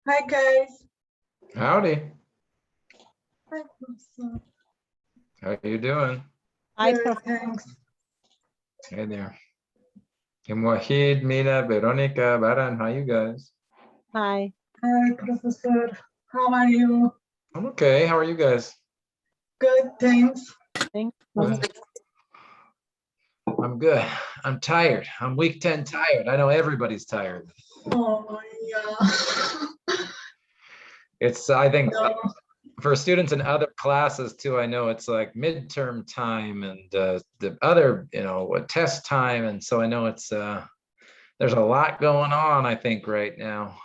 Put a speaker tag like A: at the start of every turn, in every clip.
A: Hi guys.
B: Howdy.
A: Hi, Professor.
B: How you doing?
C: Hi,
A: Good,
C: Prof.
A: thanks.
B: Hey there. Kim Wahid, Mina, Veronica, Baran, how you guys?
C: Hi.
A: Hi, Professor. How are you?
B: I'm okay. How are you guys?
A: Good, thanks.
C: Thank
B: Good.
C: you.
B: I'm good. I'm tired. I'm week 10 tired. I know everybody's tired.
A: Oh, yeah.
B: I think
A: No,
B: for students in other classes too, I know it's like midterm time and the other, test time. And so I know it's, there's a lot going on, I think, right now.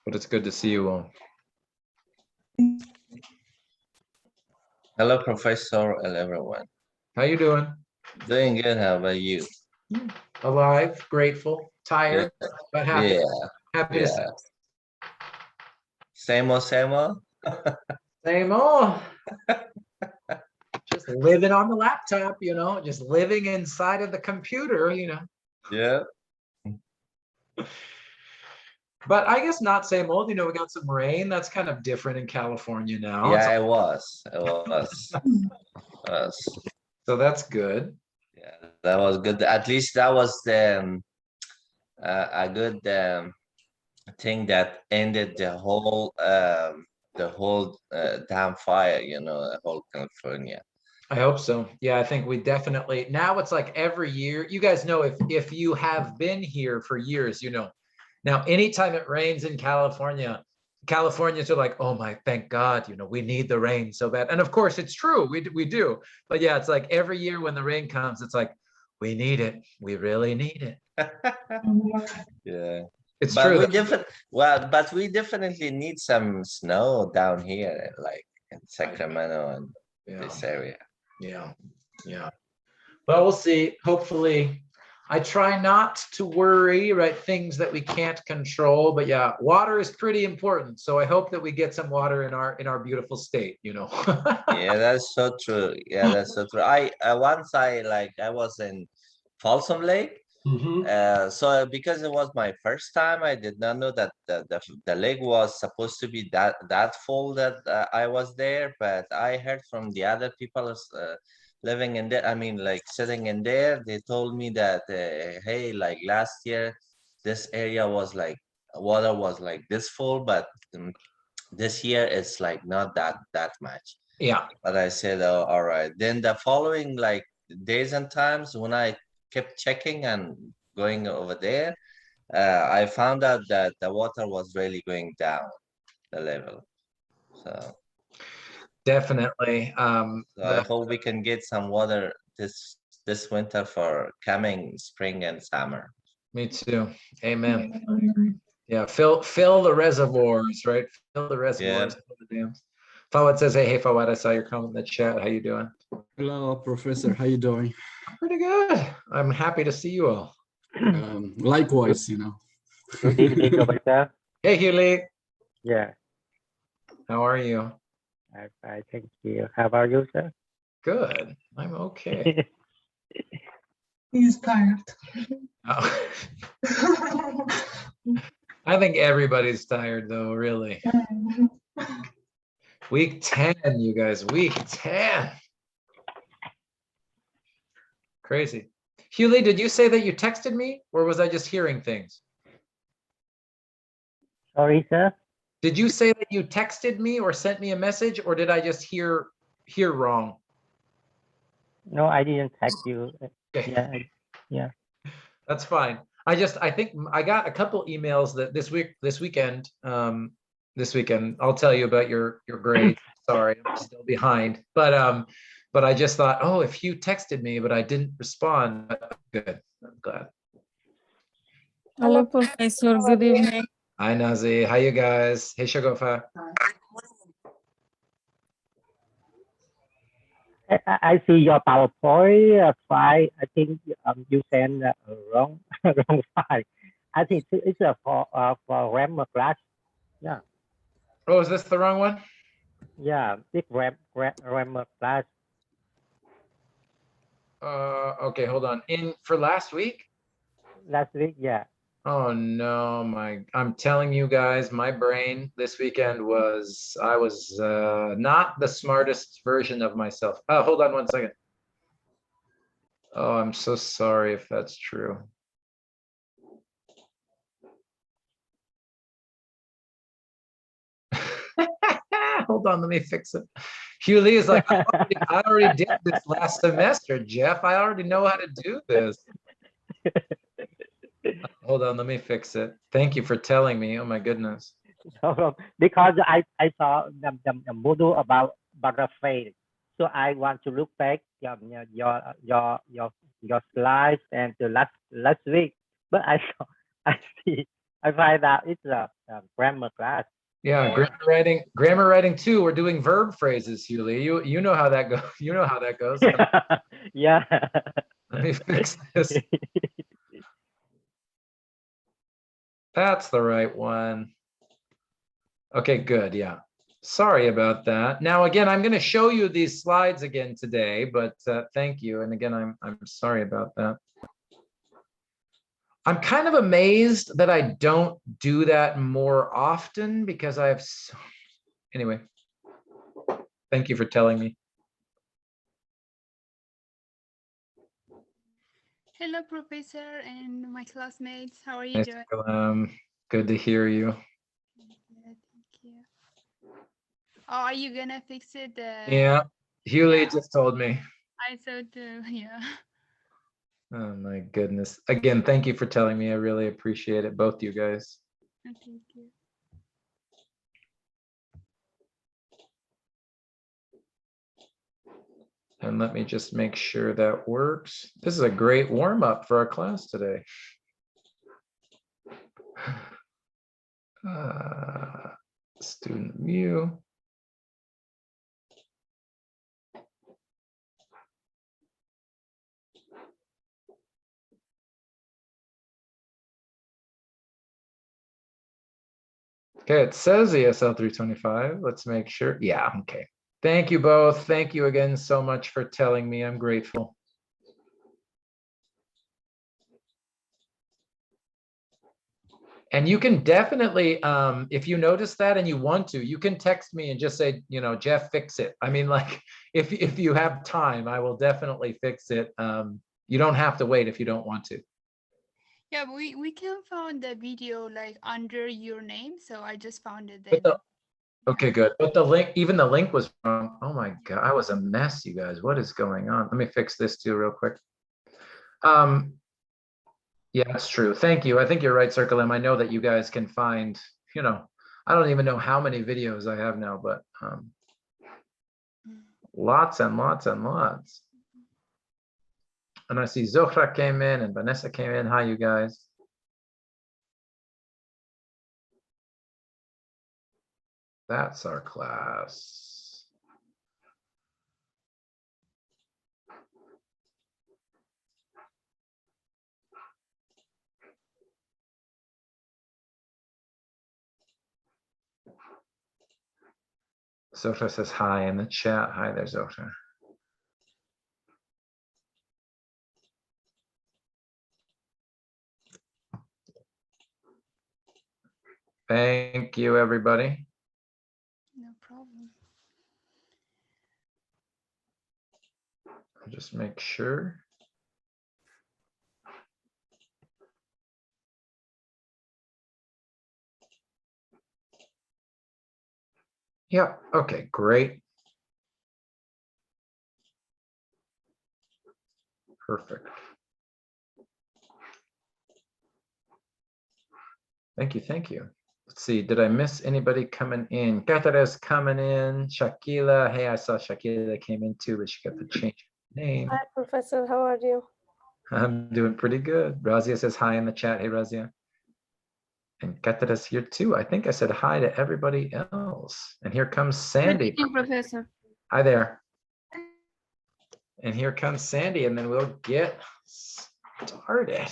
B: But it's good to see you all.
D: Hello, Professor, and everyone.
B: How you doing?
D: Doing good. How about you?
B: Alive, grateful, tired, but happy.
D: Yeah,
B: Happy to see.
D: yeah. Same old, same old.
B: Same old. Just living on the laptop, just living inside of the computer,
D: Yeah.
B: But I guess not same old, we got some rain. That's kind of different in California now.
D: Yeah, it was. It was.
B: So that's good.
D: Yeah, that was good. At least that was a good thing that ended the whole damn fire. The whole California.
B: I hope so. Yeah, I think we definitely, now it's like every year, you guys know, if you have been here for years, now anytime it rains in California, Californians are like, oh my, thank God, we need the rain so bad. And of course it's true, we do. But yeah, it's like every year when the rain comes, it's like, we need it. We really need it.
D: Yeah.
B: It's
D: But
B: true.
D: but we definitely need some snow down here, like in Sacramento and this area.
B: Yeah. Well, we'll see. Hopefully, I try not to worry, right? Things that we can't control, but yeah, water is pretty important. So I hope that we get some water in our beautiful state,
D: Yeah, that's so true. Yeah, that's so true. I once I was in Folsom Lake, So because it was my first time, I did not know that the lake was supposed to be that full that I was there. But I heard from the other people living in there. I mean, like sitting in there, they told me that hey, like last year, this area was like water was like this full, but this year it's like not that much.
B: Yeah.
D: But I said, oh, all right. Then the following like days and times when I kept checking and going over there, I found out that the water was really going down the level. So,
B: Definitely.
D: so I hope we can get some water this winter for coming spring and summer.
B: Me too. Amen. Yeah, fill the reservoirs, right? Fill the reservoirs, fill the dams. Fawad says, hey, Fawad, I saw your comment in the chat. How you doing?
C: Hello, Professor. How you doing?
B: Pretty good. I'm happy to see you all.
C: Likewise, you know.
E: Good evening, Professor.
B: Hey, Huli.
E: Yeah,
B: How are you?
E: I thank you. How about you, sir?
B: Good. I'm okay.
A: He's tired.
B: Oh. I think everybody's tired though, really. Week 10, you guys, week 10. Crazy. Huli, did you say that you texted me or was I just hearing things?
E: Sorry, sir.
B: Did you say that you texted me or sent me a message or did I just hear wrong?
E: No, I didn't text you.
B: Okay.
E: Yeah, yeah.
B: That's fine. I think I got a couple emails that this weekend, I'll tell you about your grade. Sorry, I'm still behind. But I just thought, oh, if you texted me, but I didn't respond. Good. I'm glad.
F: Hello, Professor. Good evening.
B: Hi, Nazi. How you guys? Hey, Shagofa.
E: I see your PowerPoint file. I think you sent wrong wrong file. I think it's for grammar class. Yeah,
B: Oh, is this the wrong one?
E: yeah. This grammar class.
B: Okay, hold on. For last week?
E: Last week, yeah.
B: Oh no, I'm telling you guys, my brain this weekend I was not the smartest version of myself. Oh, hold on one second. Oh, I'm so sorry if that's true. Hold on, let me fix it. Huli is like, I already did this last semester, Jeff. I already know how to do this. Hold on, let me fix it. Thank you for telling me. Oh my goodness.
E: So, because I saw the module about butterfly, so I want to look back your slides and the last week, but I saw I find out it's a grammar class.
B: Yeah, grammar writing too. We're doing verb phrases, Huli. You know how that goes. You know how that goes.
E: Yeah.
B: Let me fix this. That's the right one. Okay, good. Yeah. Sorry about that. Now, again, I'm going to show you these slides again today, but thank you. And again, I'm sorry about that. I'm kind of amazed that I don't do that more often because I have so... Anyway, thank you for telling me.
G: Hello, Professor and my classmates. How are you doing?
B: Good to hear you.
G: Yeah, thank you. Oh, are you gonna fix it?
B: Yeah, Huli just told me.
G: I saw too, yeah.
B: Oh my goodness. Again, thank you for telling me. I really appreciate it, both you guys.
G: Thank you.
B: And let me just make sure that works. This is a great warm up for our class today. Student view. Okay, it says ESL 325. Let's make sure. Yeah, okay. Thank you both. Thank you again so much for telling me. I'm grateful. And you can definitely, if you notice that and you want to, you can text me and just say, you know, Jeff, fix it. I mean, like, if you have time, I will definitely fix it. You don't have to wait if you don't want to.
G: Yeah, but we can find the video like under your name, so I just found it
B: But
G: then.
B: okay, good. But the link, even the link was wrong. Oh my God, I was a mess, you guys. What is going on? Let me fix this too real quick. Yeah, that's true. Thank you. I think you're right, Circle M. I know that you guys can find, you know, I don't even know how many videos I have now, but lots and lots and lots. And I see Zohra came in and Vanessa came in. Hi, you guys. That's our class. Zohra says hi in the chat. Hi there, Zohra. Thank you, everybody.
G: No problem.
B: I'll just make sure. Yeah, okay, great. Perfect. Thank you, thank you. Let's see, did I miss anybody coming in? Katara's coming in. Shakila, hey, I saw Shakila came in too, but she got to change her name.
H: Hi, Professor. How are you?
B: I'm doing pretty good. Razia says hi in the chat. Hey, Razia. And Katara's here too. I think I said hi to everybody else. And here comes Sandy.
F: Professor.
B: Hi there. And here comes Sandy, and then we'll get started.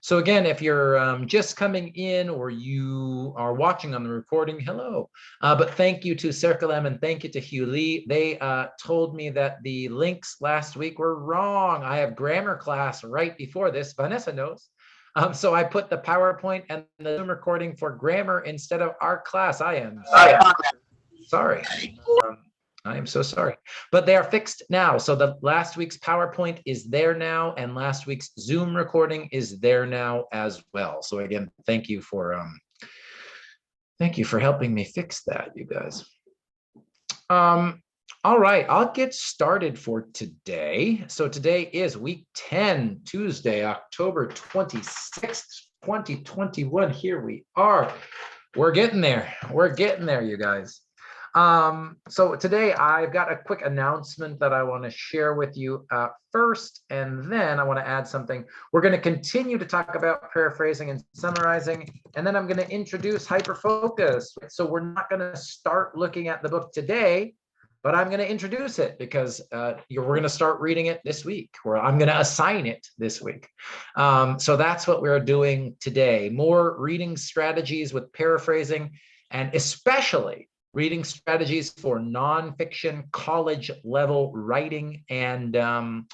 B: So again, if you're just coming in or you are watching on the recording, hello. But thank you to Circle M and thank you to Hugh Lee. They told me that the links last week were wrong. I have grammar class right before this. Vanessa knows. So I put the PowerPoint and the Zoom recording for grammar instead of our class. I am sorry. I am so sorry, but they are fixed now. So the last week's PowerPoint is there now, and last week's Zoom recording is there now as well. So again, thank you for helping me fix that, you guys. All right, I'll get started for today. So today is week 10, Tuesday, October 26th, 2021. Here we are. We're getting there. We're getting there, you guys. So today I've got a quick announcement that I want to share with you first, and then I want to add something. We're going to continue to talk about paraphrasing and summarizing, and then I'm going to introduce hyperfocus. So we're not going to start looking at the book today, but I'm going to introduce it because we're going to start reading it this week, or I'm going to assign it this week. So that's what we're doing today. More reading strategies with paraphrasing, and especially reading strategies for nonfiction college level writing, and I'm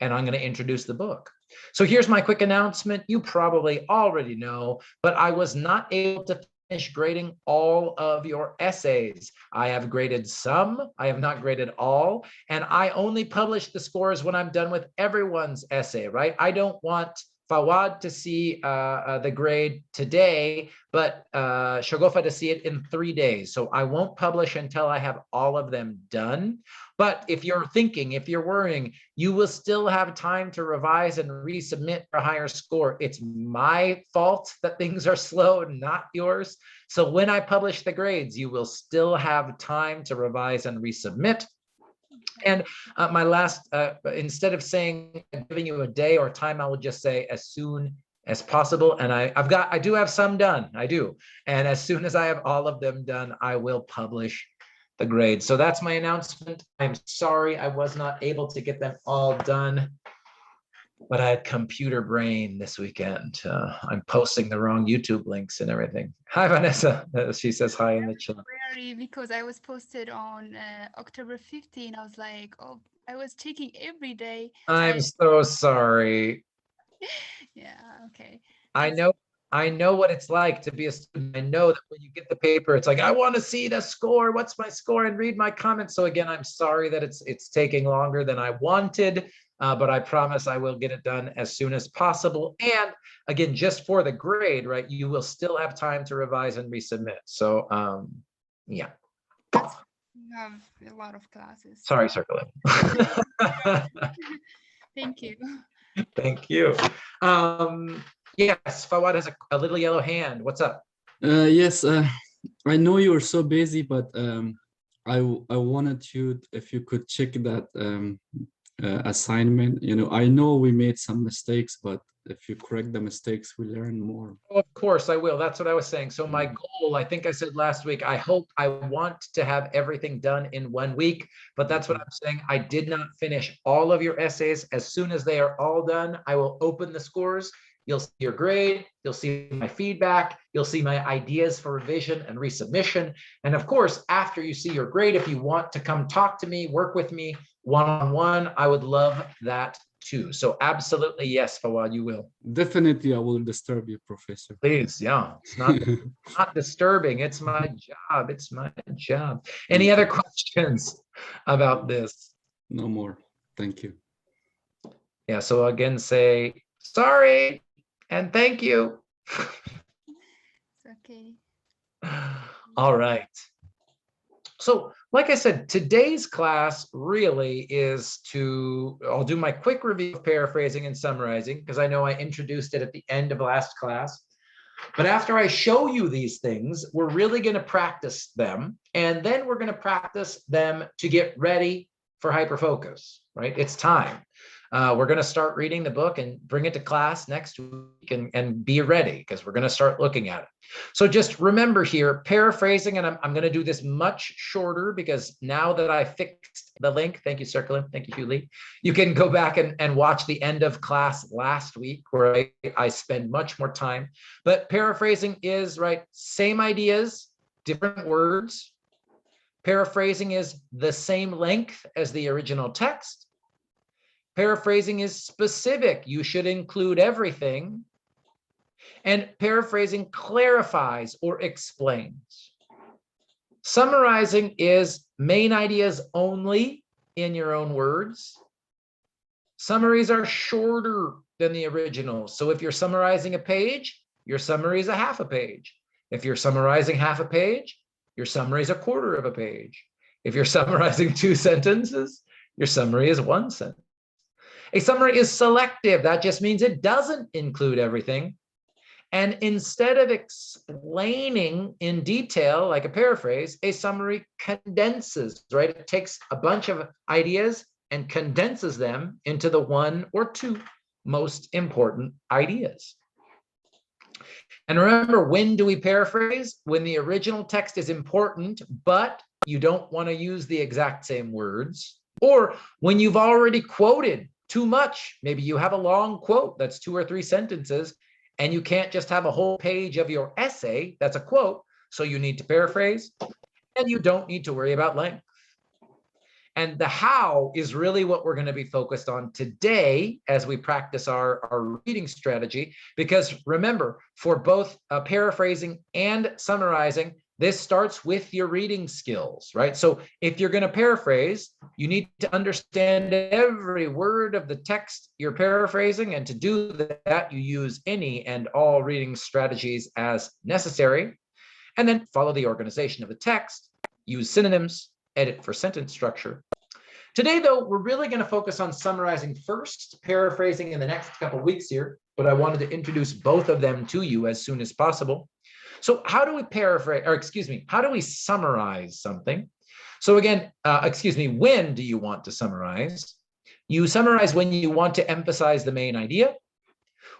B: going to introduce the book. So here's my quick announcement. You probably already know, but I was not able to finish grading all of your essays. I have graded some, I have not graded all, and I only publish the scores when I'm done with everyone's essay, right? I don't want Fawad to see the grade today, but Shagofa to see it in 3 days. So I won't publish until I have all of them done. But if you're thinking, if you're worrying, you will still have time to revise and resubmit for a higher score. It's my fault that things are slow, not yours. So when I publish the grades, you will still have time to revise and resubmit. And my last, instead of saying, giving you a day or time, I will just say as soon as possible. And I do have some done, I do. And as soon as I have all of them done, I will publish the grades. So that's my announcement. I'm sorry I was not able to get them all done, but I had computer brain this weekend. I'm posting the wrong YouTube links and everything. Hi, Vanessa. She says hi in the chat.
G: Very, because I was posted on October 15. I was like, oh, I was checking every day.
B: I'm so sorry.
G: Yeah, okay.
B: I know I know what it's like to be a student. I know that when you get the paper, it's like, I want to see the score. What's my score? And read my comments. So again, I'm sorry that it's taking longer than I wanted, but I promise I will get it done as soon as possible. And again, just for the grade, right, you will still have time to revise and resubmit. So yeah.
G: You have a lot of classes.
B: Sorry, Circle.
G: Thank you.
B: Thank you. Yes, Fawad has a little yellow hand. What's up?
C: Yes, I know you're so busy, but I wanted you, if you could check that assignment. You know, I know we made some mistakes, but if you correct the mistakes, we learn more.
B: Oh, of course I will. That's what I was saying. So my goal, I think I said last week, I want to have everything done in 1 week, but that's what I'm saying. I did not finish all of your essays. As soon as they are all done, I will open the scores. You'll see your grade, you'll see my feedback, you'll see my ideas for revision and resubmission. And of course, after you see your grade, if you want to come talk to me, work with me one-on-one, I would love that too. So absolutely, yes, Fawad, you will.
C: Definitely, I will disturb you, Professor.
B: Please, yeah, it's not, not disturbing. It's my job. It's my job. Any other questions about this?
C: No more. Thank you.
B: Yeah, so again, say sorry and thank you.
G: It's okay.
B: All right. So like I said, today's class really is I'll do my quick review of paraphrasing and summarizing because I know I introduced it at the end of last class. But after I show you these things, we're really going to practice them. And then we're going to practice them to get ready for hyperfocus, right? It's time. We're going to start reading the book and bring it to class next week and be ready because we're going to start looking at it. So just remember here, paraphrasing, and I'm going to do this much shorter because now that I fixed the link, thank you, Circlin, thank you, Julie, you can go back and watch the end of class last week where I spend much more time. But paraphrasing is, right, same ideas, different words. Paraphrasing is the same length as the original text. Paraphrasing is specific. You should include everything. And paraphrasing clarifies or explains. Summarizing is main ideas only in your own words. Summaries are shorter than the original. So if you're summarizing a page, your summary is a half a page. If you're summarizing half a page, your summary is a quarter of a page. If you're summarizing 2 sentences, your summary is 1 sentence. A summary is selective. That just means it doesn't include everything. And instead of explaining in detail, like a paraphrase, a summary condenses, right? It takes a bunch of ideas and condenses them into the 1 or 2 most important ideas. And remember, when do we paraphrase? When the original text is important, but you don't want to use the exact same words, or when you've already quoted too much. Maybe you have a long quote that's 2 or 3 sentences, and you can't just have a whole page of your essay that's a quote. So you need to paraphrase, and you don't need to worry about length. And the how is really what we're going to be focused on today as we practice our reading strategy. Because remember, for both paraphrasing and summarizing, this starts with your reading skills, right? So if you're going to paraphrase, you need to understand every word of the text you're paraphrasing. And to do that, you use any and all reading strategies as necessary. And then follow the organization of the text, use synonyms, edit for sentence structure. Today, though, we're really going to focus on summarizing first, paraphrasing in the next couple of weeks here, but I wanted to introduce both of them to you as soon as possible. So how do we paraphrase, or excuse me, how do we summarize something? So again, when do you want to summarize? You summarize when you want to emphasize the main idea,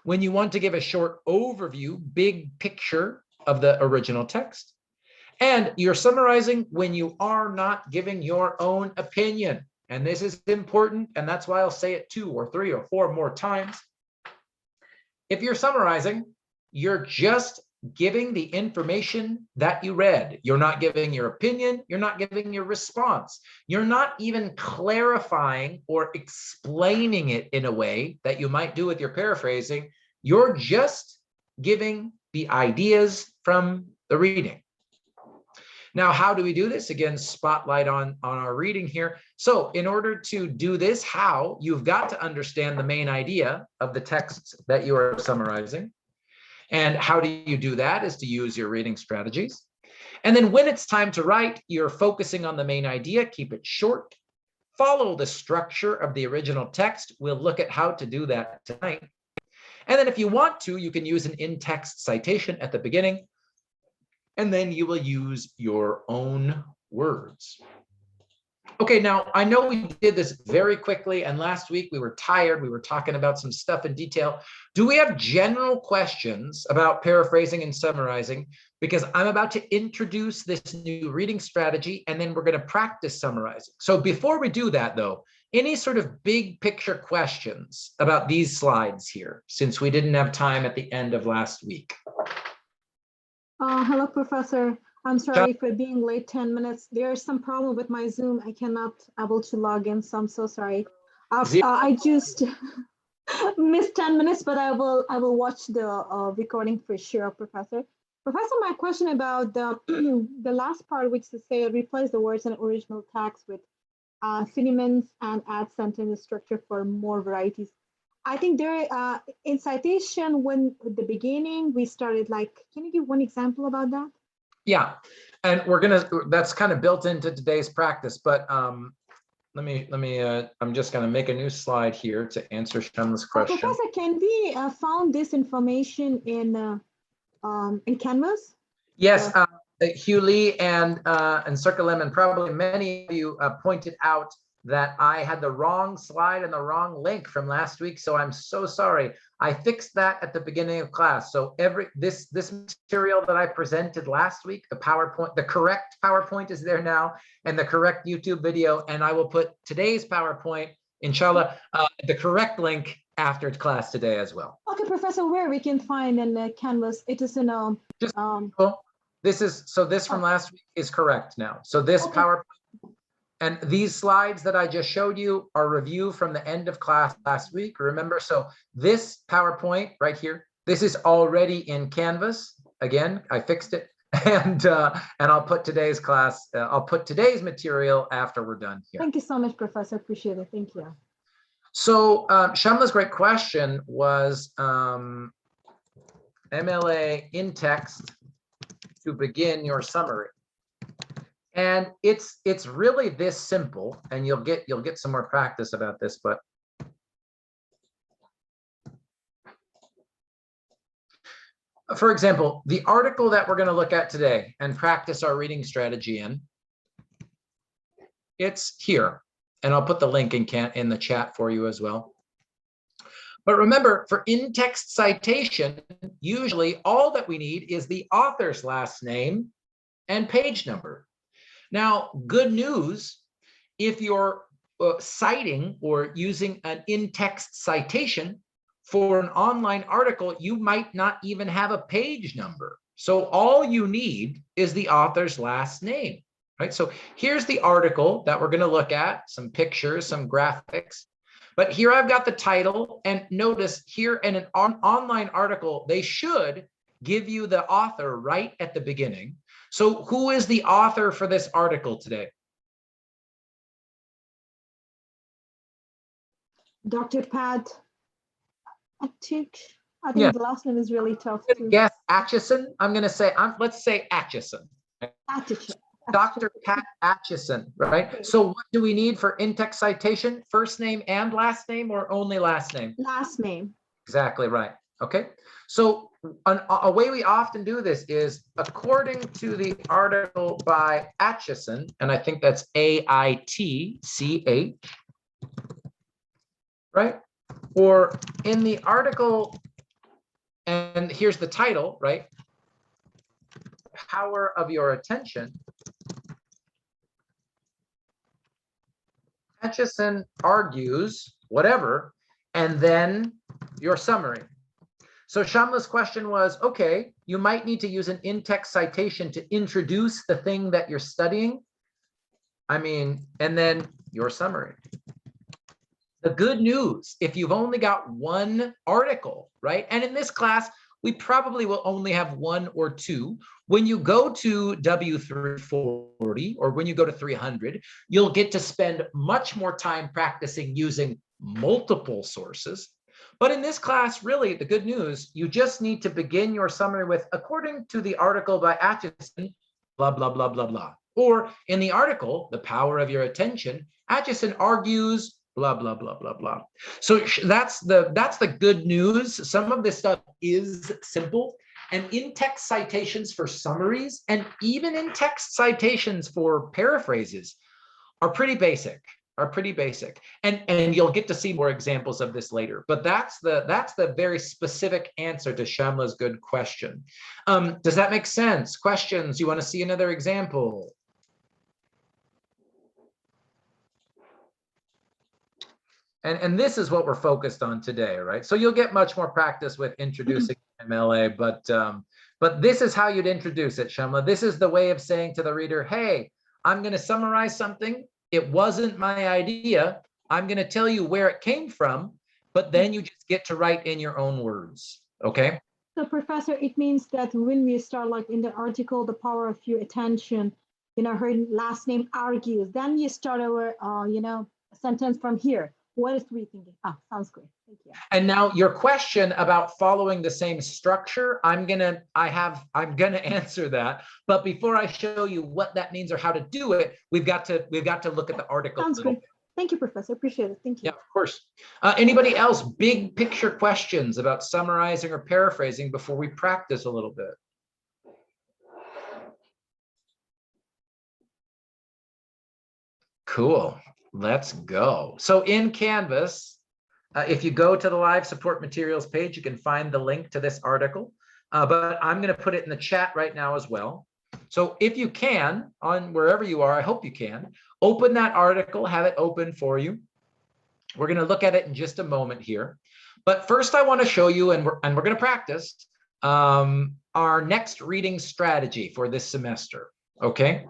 B: when you want to give a short overview, big picture of the original text, and you're summarizing when you are not giving your own opinion. And this is important, and that's why I'll say it 2 or 3 or 4 more times. If you're summarizing, you're just giving the information that you read. You're not giving your opinion. You're not giving your response. You're not even clarifying or explaining it in a way that you might do with your paraphrasing. You're just giving the ideas from the reading. Now, how do we do this? Again, spotlight on our reading here. So in order to do this, how, you've got to understand the main idea of the text that you are summarizing. And how do you do that is to use your reading strategies. And then when it's time to write, you're focusing on the main idea, keep it short, follow the structure of the original text. We'll look at how to do that tonight. And then if you want to, you can use an in-text citation at the beginning, and then you will use your own words. Okay, now I know we did this very quickly, and last week we were tired. We were talking about some stuff in detail. Do we have general questions about paraphrasing and summarizing? Because I'm about to introduce this new reading strategy, and then we're going to practice summarizing. So before we do that, though, any sort of big picture questions about these slides here, since we didn't have time at the end of last week?
H: Hello, Professor. I'm sorry for being late 10 minutes. There's some problem with my Zoom. I cannot able to log in, so I'm so sorry. I just missed 10 minutes, but I will watch the recording for sure, Professor. Professor, my question about the the last part, which is say replace the words in original text with synonyms and add sentence structure for more varieties. I think there in citation, when at the beginning we started, like, can you give one example about that?
B: Yeah, and that's kind of built into today's practice, but let me I'm just gonna make a new slide here to answer Shamla's question.
H: Professor, can we found this information in Canvas?
B: Yes, Hugh Lee and Circulem, and probably many of you pointed out that I had the wrong slide and the wrong link from last week, so I'm so sorry. I fixed that at the beginning of class. So this material that I presented last week, the PowerPoint, the correct PowerPoint is there now, and the correct YouTube video, and I will put today's PowerPoint, inshallah, the correct link after class today as well.
H: Okay, Professor, where we can find in Canvas? It is in
B: this from last week is correct now. So this PowerPoint. And these slides that I just showed you are review from the end of class last week. Remember, so this PowerPoint right here, this is already in Canvas. Again, I fixed it, and I'll put today's class. I'll put today's material after we're done here.
H: Thank you so much, Professor. Appreciate it. Thank you.
B: So Shamla's great question was MLA in text to begin your summary. And it's really this simple, and you'll get some more practice about this, but for example, the article that we're going to look at today and practice our reading strategy in, it's here, and I'll put the link in the chat for you as well. But remember, for in-text citation, usually all that we need is the author's last name and page number. Now, good news, if you're citing or using an in-text citation for an online article, you might not even have a page number. So all you need is the author's last name, right? So here's the article that we're going to look at, some pictures, some graphics. But here I've got the title, and notice here in an online article, they should give you the author right at the beginning. So who is the author for this article today?
H: Dr. Pat Atchich. I think the last name is really tough.
B: Yes, Atchison. I'm going to say, let's say Atchison.
H: Atchison.
B: Dr. Pat Atchison, right? Okay. So what do we need for in-text citation? First name and last name, or only last name?
H: Last name. Exactly
B: right. Okay. So a way we often do this is according to the article by Atchison, and I think that's A-I-T-C-H, right? Or in the article, and here's the title, right? Power of your attention. Atchison argues whatever, and then your summary. So Shamla's question was, okay, you might need to use an in-text citation to introduce the thing that you're studying. And then your summary. The good news, if you've only got one article, right? And in this class, we probably will only have 1 or 2. When you go to W340 or when you go to 300, you'll get to spend much more time practicing using multiple sources. But in this class, really, the good news, you just need to begin your summary with, according to the article by Atchison, blah, blah, blah, blah, blah. Or in the article, The Power of Your Attention, Atchison argues, blah, blah, blah, blah, blah. So that's the good news. Some of this stuff is simple. And in-text citations for summaries and even in-text citations for paraphrases are pretty basic. And you'll get to see more examples of this later. But that's the very specific answer to Shamla's good question. Does that make sense? Questions? You want to see another example? And this is what we're focused on today, right? So you'll get much more practice with introducing MLA, but this is how you'd introduce it, Shamla. This is the way of saying to the reader, hey, I'm going to summarize something. It wasn't my idea. I'm going to tell you where it came from, but then you just get to write in your own words, okay?
H: So Professor, it means that when we start like in the article, The Power of Your Attention, her last name argues, then you start our, a sentence from here. What is we thinking? Ah, sounds good. Thank you.
B: And now your question about following the same structure, I'm gonna answer that. But before I show you what that means or how to do it, we've got to look at the article.
H: Sounds good. Thank you, Professor. Appreciate it. Thank you.
B: Yeah, of course. Anybody else? Big picture questions about summarizing or paraphrasing before we practice a little bit? Cool. Let's go. So in Canvas, if you go to the live support materials page, you can find the link to this article, but I'm going to put it in the chat right now as well. So if you can, on wherever you are, I hope you can, open that article, have it open for you. We're going to look at it in just a moment here. But first I want to show you, and we're going to practice our next reading strategy for this semester, okay?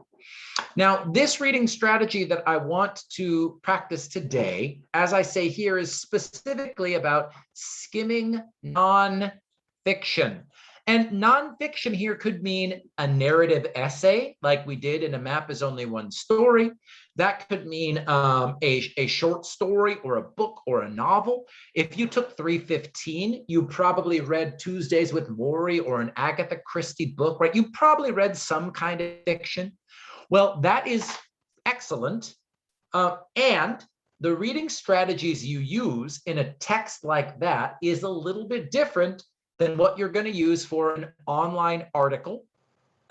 B: Now, this reading strategy that I want to practice today, as I say here, is specifically about skimming nonfiction. And nonfiction here could mean a narrative essay, like we did in A Map is Only One Story. That could mean a short story or a book or a novel. If you took 315, you probably read Tuesdays with Morrie or an Agatha Christie book, right? You probably read some kind of fiction. Well, that is excellent. And the reading strategies you use in a text like that is a little bit different than what you're going to use for an online article,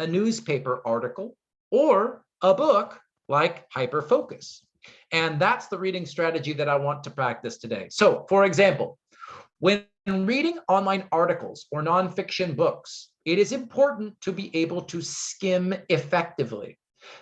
B: a newspaper article, or a book like Hyperfocus. And that's the reading strategy that I want to practice today. So, for example, when reading online articles or nonfiction books, it is important to be able to skim effectively.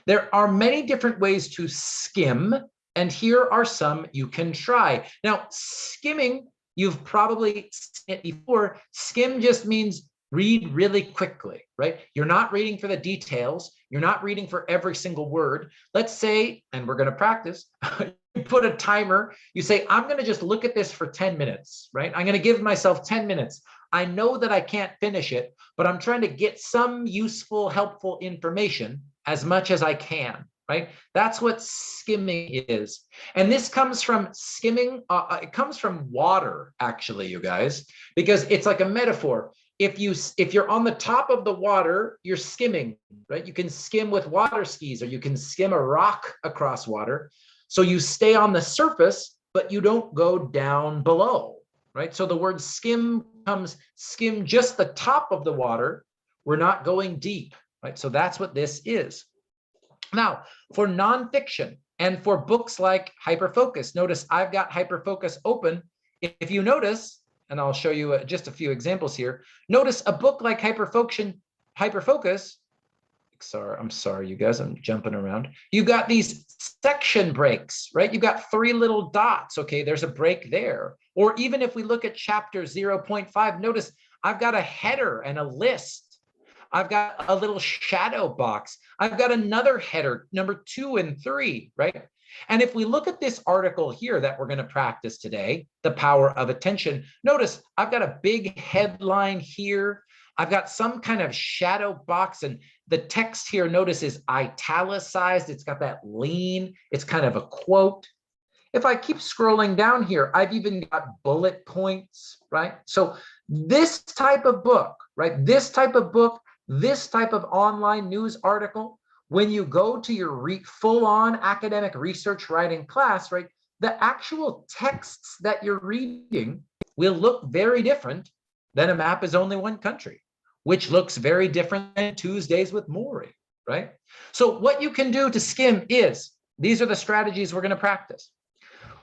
B: There are many different ways to skim, and here are some you can try. Now, skimming, you've probably seen it before. Skim just means read really quickly, right? You're not reading for the details. You're not reading for every single word. Let's say, and we're going to practice, you put a timer. You say, I'm going to just look at this for 10 minutes, right? I'm going to give myself 10 minutes. I know that I can't finish it, but I'm trying to get some useful, helpful information as much as I can, right? That's what skimming is. And this comes from skimming, it comes from water, actually, you guys, because it's like a metaphor. If you're on the top of the water, you're skimming, right? You can skim with water skis, or you can skim a rock across water. So you stay on the surface, but you don't go down below, right? So the word skim comes, skim just the top of the water. We're not going deep, right? So that's what this is. Now, for nonfiction and for books like Hyperfocus, notice I've got Hyperfocus open. If you notice, and I'll show you just a few examples here, notice a book like Hyperfocus, I'm sorry, you guys, I'm jumping around. You've got these section breaks, right? You've got 3 little dots, okay? There's a break there. Or even if we look at chapter 0.5, notice I've got a header and a list. I've got a little shadow box. I've got another header, number 2 and 3, right? And if we look at this article here that we're going to practice today, The Power of Attention, notice I've got a big headline here. I've got some kind of shadow box, and the text here, notice, is italicized. It's got that lean. It's kind of a quote. If I keep scrolling down here, I've even got bullet points, right? So this type of book, right? This type of book, this type of online news article, when you go to your full-on academic research writing class, right, the actual texts that you're reading will look very different than A Map is Only One Country, which looks very different than Tuesdays with Maury, right? So what you can do to skim is, these are the strategies we're going to practice.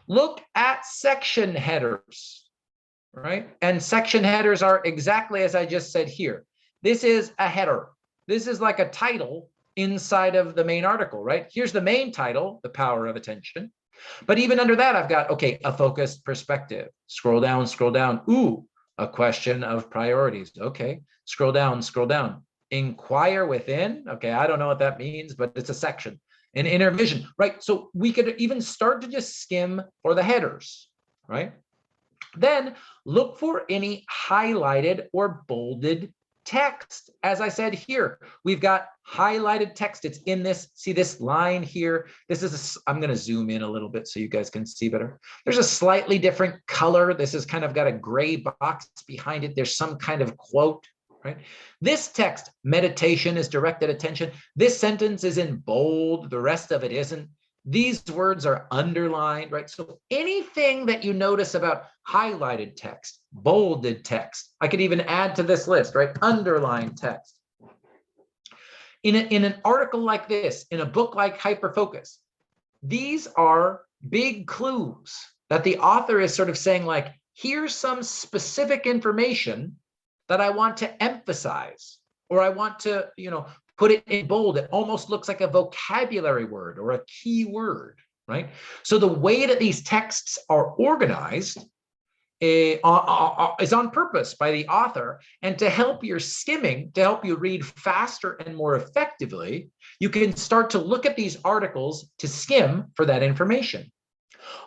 B: Look at section headers, right? And section headers are exactly as I just said here. This is a header. This is like a title inside of the main article, right? Here's the main title, The Power of Attention. But even under that, I've got, okay, a focused perspective. Scroll down, scroll down. Ooh, a question of priorities. Okay, scroll down, scroll down. Inquire within. Okay, I don't know what that means, but it's a section. An inner vision, right? So we could even start to just skim for the headers, right? Then look for any highlighted or bolded text. As I said here, we've got highlighted text. It's in this, see this line here? This is, I'm going to zoom in a little bit so you guys can see better. There's a slightly different color. This has kind of got a gray box behind it. There's some kind of quote, right? This text, meditation is directed attention. This sentence is in bold. The rest of it isn't. These words are underlined, right? So anything that you notice about highlighted text, bolded text, I could even add to this list, right? Underlined text. In an article like this, in a book like Hyperfocus, these are big clues that the author is sort of saying, like, here's some specific information that I want to emphasize, or I want to, put it in bold. It almost looks like a vocabulary word or a key word, right? So the way that these texts are organized is on purpose by the author. And to help your skimming, to help you read faster and more effectively, you can start to look at these articles to skim for that information.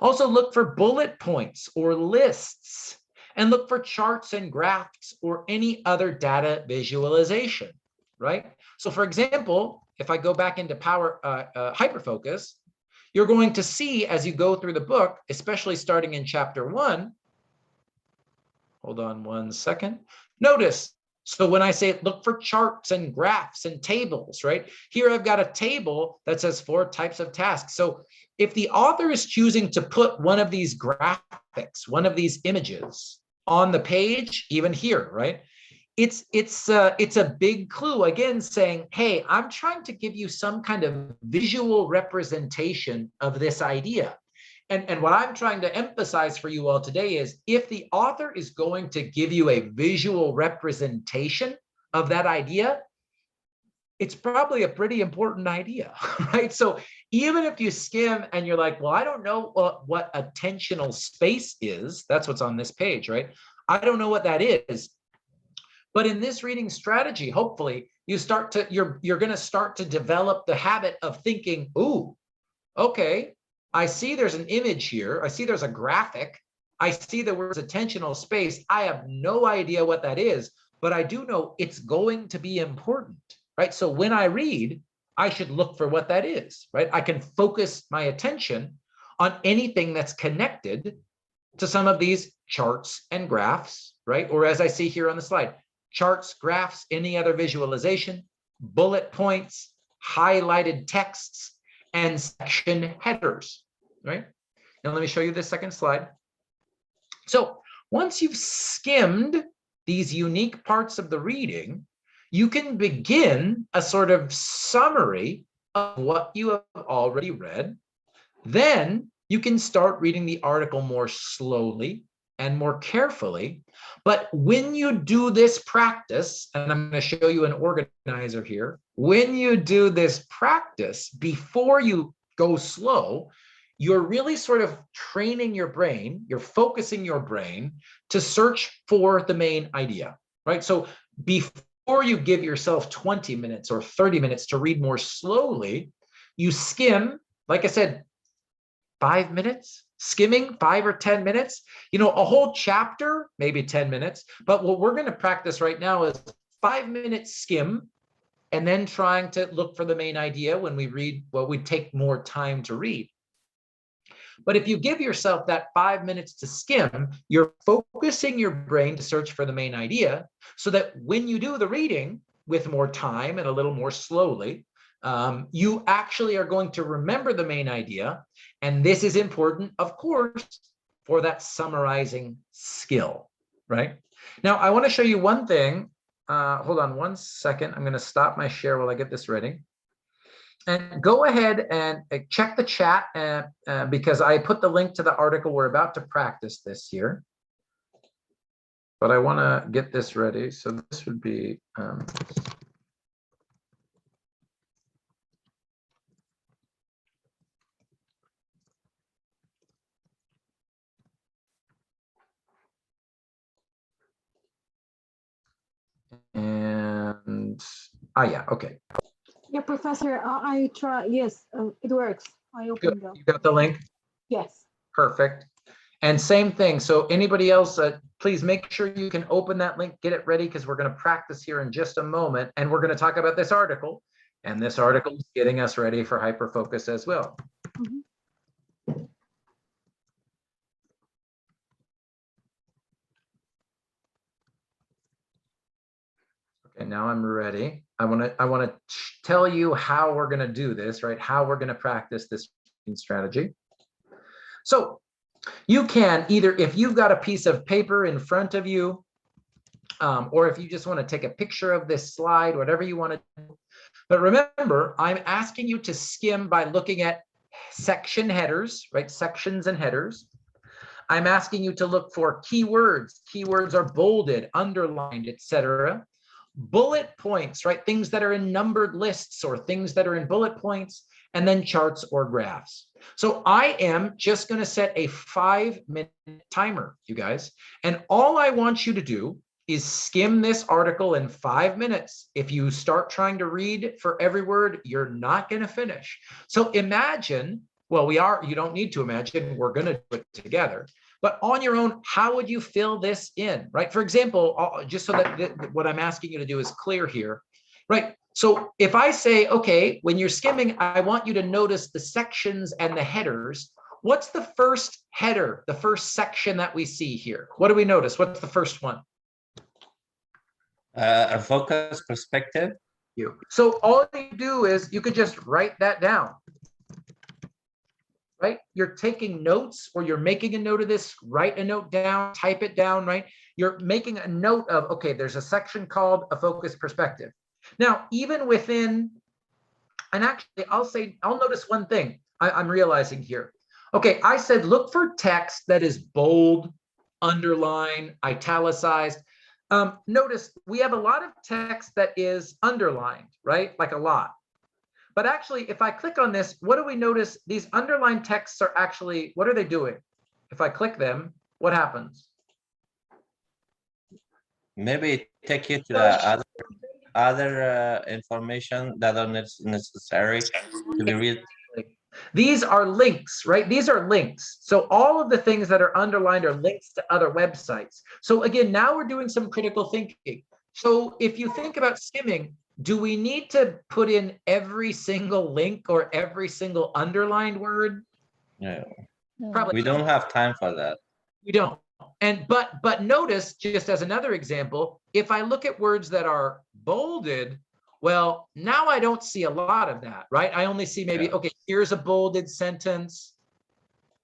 B: Also look for bullet points or lists, and look for charts and graphs or any other data visualization, right? So for example, if I go back into Hyperfocus, you're going to see as you go through the book, especially starting in chapter 1, hold on one second, notice, so when I say look for charts and graphs and tables, right? Here I've got a table that says 4 types of tasks. So if the author is choosing to put one of these graphics, one of these images on the page, even here, right? It's a big clue, again, saying, hey, I'm trying to give you some kind of visual representation of this idea. And what I'm trying to emphasize for you all today is, if the author is going to give you a visual representation of that idea, it's probably a pretty important idea, right? So even if you skim and you're like, well, I don't know what attentional space is, that's what's on this page, right? I don't know what that is. But in this reading strategy, hopefully you're going to start to develop the habit of thinking, ooh, okay, I see there's an image here. I see there's a graphic. I see the words attentional space. I have no idea what that is, but I do know it's going to be important, right? So when I read, I should look for what that is, right? I can focus my attention on anything that's connected to some of these charts and graphs, right? Or as I see here on the slide, charts, graphs, any other visualization, bullet points, highlighted texts, and section headers, right? Now let me show you this second slide. So once you've skimmed these unique parts of the reading, you can begin a sort of summary of what you have already read. Then you can start reading the article more slowly and more carefully. But when you do this practice, and I'm going to show you an organizer here, when you do this practice before you go slow, you're really sort of training your brain, you're focusing your brain to search for the main idea, right? So before you give yourself 20 minutes or 30 minutes to read more slowly, you skim, like I said, 5 minutes, skimming 5 or 10 minutes, you know, a whole chapter, maybe 10 minutes. But what we're going to practice right now is 5-minute skim, and then trying to look for the main idea when we read what would take more time to read. But if you give yourself that 5 minutes to skim, you're focusing your brain to search for the main idea, so that when you do the reading with more time and a little more slowly, you actually are going to remember the main idea. And this is important, of course, for that summarizing skill, right? Now, I want to show you one thing. Hold on 1 second. I'm going to stop my share while I get this ready. And go ahead and check the chat because I put the link to the article. We're about to practice this here. But I want to get this ready. So this would be... and yeah, okay.
H: Yeah, Professor, I try. Yes, it works. I opened
B: Good. You got the link?
H: Yes.
B: Perfect. And same thing. So anybody else, please make sure you can open that link, get it ready, because we're going to practice here in just a moment. And we're going to talk about this article. And this article is getting us ready for hyperfocus as well.
H: Mm-hmm.
B: Okay, now I'm ready. I want to tell you how we're going to do this, right? How we're going to practice this strategy. So you can either, if you've got a piece of paper in front of you, or if you just want to take a picture of this slide, whatever you want to do. But remember, I'm asking you to skim by looking at section headers, right? Sections and headers. I'm asking you to look for keywords. Keywords are bolded, underlined, etc. Bullet points, right? Things that are in numbered lists or things that are in bullet points, and then charts or graphs. So I am just going to set a 5-minute timer, you guys. And all I want you to do is skim this article in 5 minutes. If you start trying to read for every word, you're not going to finish. So imagine, well, you don't need to imagine, we're going to do it together. But on your own, how would you fill this in, right? For example, just so that what I'm asking you to do is clear here, right? So if I say, okay, when you're skimming, I want you to notice the sections and the headers. What's the first header, the first section that we see here? What do we notice? What's the first one?
D: A focus perspective.
B: So all you do is you could just write that down. Right? You're taking notes, or you're making a note of this, write a note down, type it down, right? You're making a note of, okay, there's a section called a focus perspective. Now, even within, and actually I'll notice one thing I'm realizing here. Okay, I said, look for text that is bold, underlined, italicized. Notice we have a lot of text that is underlined, right? Like a lot. But actually, if I click on this, what do we notice? These underlined texts are actually, what are they doing? If I click them, what happens?
D: Maybe take you to the other information that are necessary to be read.
B: These are links, right? These are links. So all of the things that are underlined are links to other websites. So again, now we're doing some critical thinking. So if you think about skimming, do we need to put in every single link or every single underlined word?
D: No.
B: Probably
D: We don't have time for that.
B: We don't. And but notice, just as another example, if I look at words that are bolded, well, now I don't see a lot of that, right? I only see maybe, okay, here's a bolded sentence.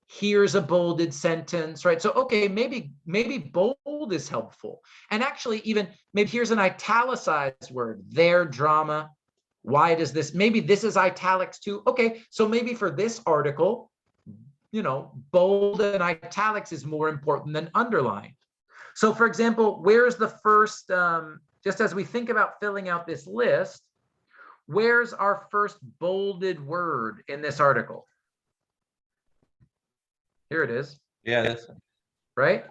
B: Here's a bolded sentence, right? So, okay, maybe bold is helpful. And actually, even maybe here's an italicized word, their drama. Why does this, maybe this is italics too. Okay, so maybe for this article, you know, bold and italics is more important than underline. So for example, where's the first, just as we think about filling out this list, where's our first bolded word in this article? Here it is.
D: Yeah, that's
B: right?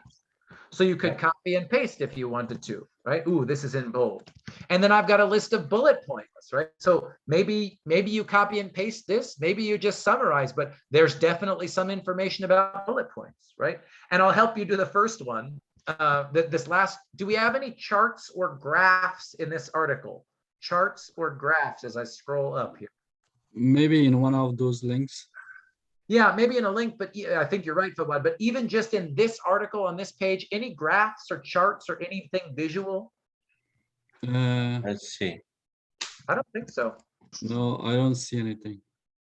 B: So you could copy and paste if you wanted to. right? Ooh, this is in bold. And then I've got a list of bullet points, right? So maybe you copy and paste this, maybe you just summarize, but there's definitely some information about bullet points, right? And I'll help you do the first one. This last, do we have any charts or graphs in this article? Charts or graphs as I scroll up here?
C: Maybe in one of those links.
B: Yeah, maybe in a link, but yeah, I think you're right, Fawad. But even just in this article on this page, any graphs or charts or anything visual?
D: Let's see.
B: I don't think so.
C: No, I don't see anything.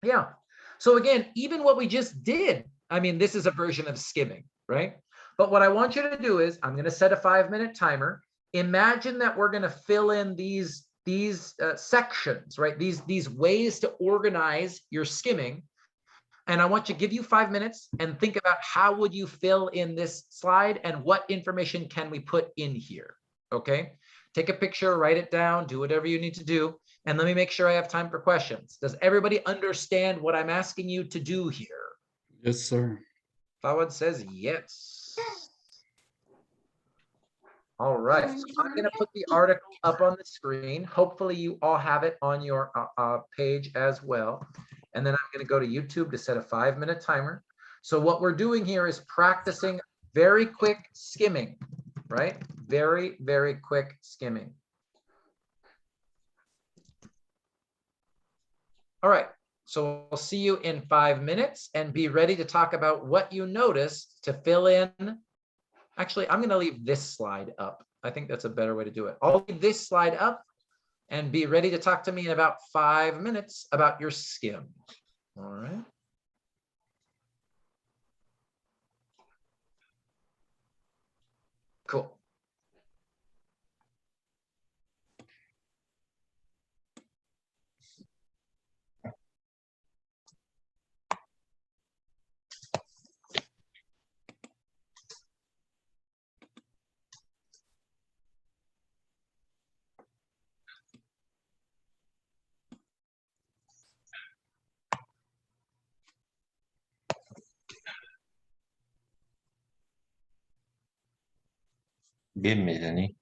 B: Yeah. So again, even what we just did, I mean, this is a version of skimming, right? But what I want you to do is I'm going to set a 5-minute timer. Imagine that we're going to fill in these sections, right? These ways to organize your skimming. And I want you to give you 5 minutes and think about how would you fill in this slide and what information can we put in here, okay? Take a picture, write it down, do whatever you need to do. And let me make sure I have time for questions. Does everybody understand what I'm asking you to do here?
C: Yes, sir.
B: Fawad says yes. All right, so I'm going to put the article up on the screen. Hopefully you all have it on your page as well. And then I'm going to go to YouTube to set a 5-minute timer. So what we're doing here is practicing very quick skimming, right? Very, very quick skimming. All right, so we'll see you in 5 minutes and be ready to talk about what you noticed to fill in. Actually, I'm going to leave this slide up. I think that's a better way to do it. I'll leave this slide up and be ready to talk to me in about 5 minutes about your skim. All right. Cool.
D: Give me, Danny.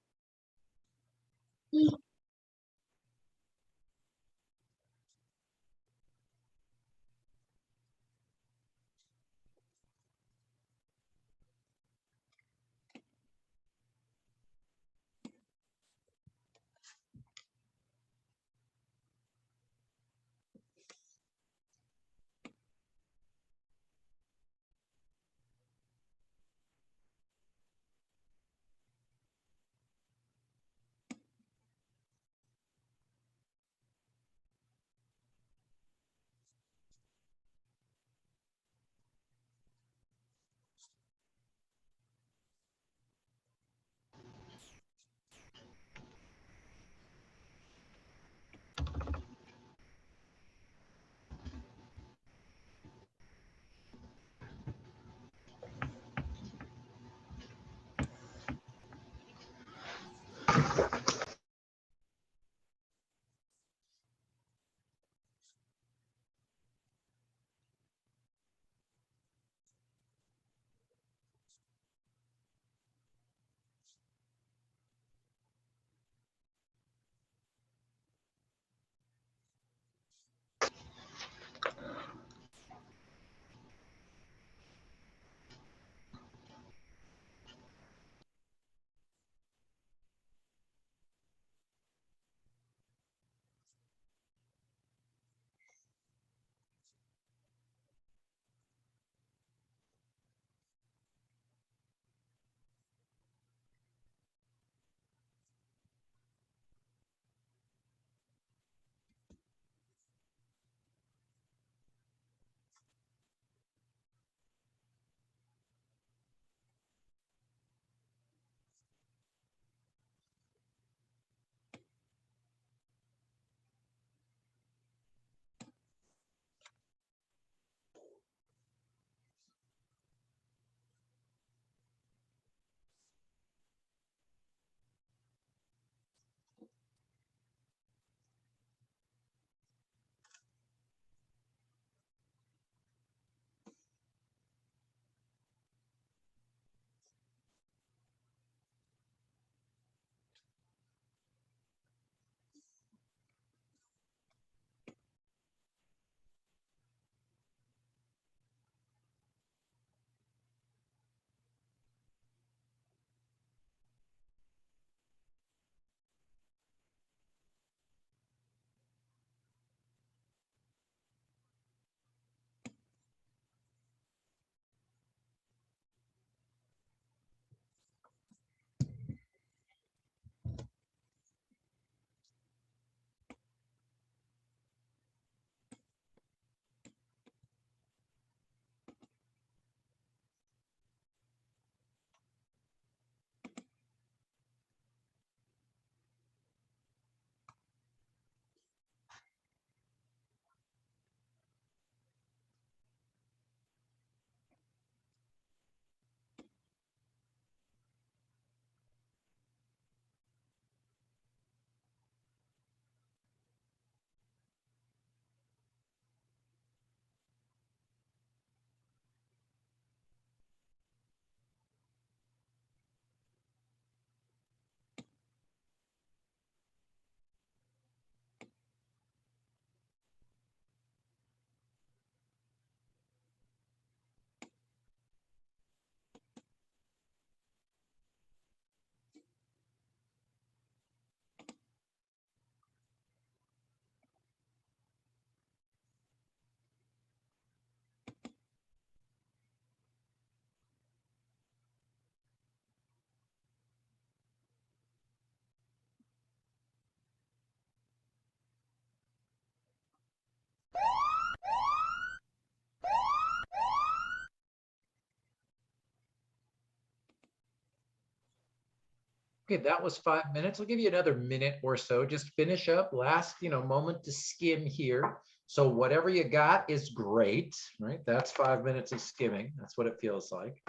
B: Okay, that was 5 minutes. I'll give you another minute or so. Just finish up. Last, moment to skim here. So whatever you got is great, right? That's 5 minutes of skimming. That's what it feels like.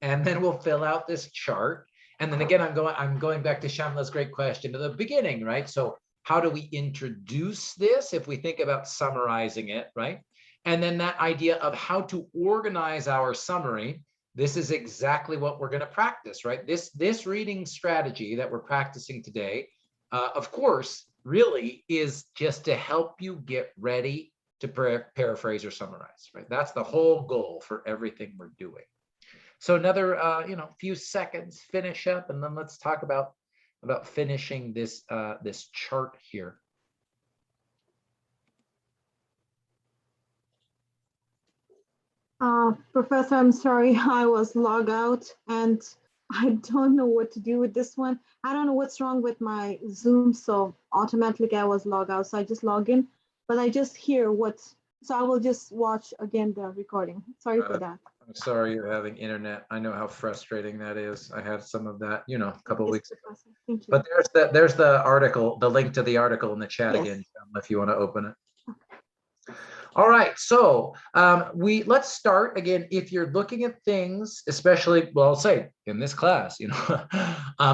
B: And then we'll fill out this chart. And then again, I'm going back to Shamla's great question at the beginning, right? So how do we introduce this if we think about summarizing it, right? And then that idea of how to organize our summary. This is exactly what we're going to practice, right? This reading strategy that we're practicing today, of course, really is just to help you get ready to paraphrase or summarize, right? That's the whole goal for everything we're doing. So another, few seconds, finish up, and then let's talk about finishing this this chart here.
H: Professor, I'm sorry, I was logged out and I don't know what to do with this one. I don't know what's wrong with my Zoom, so automatically I was logged out. So I just log in, but I just hear so I will just watch again the recording. Sorry for that.
B: I'm sorry you're having internet. I know how frustrating that is. I had some of that, a couple of
H: Yes,
B: weeks ago.
H: Professor. Thank you.
B: But there's the article, the link to the article in the chat
H: Yes.
B: again, if you want to open it. All right, so let's start again. If you're looking at things, especially, well, I'll say in this class,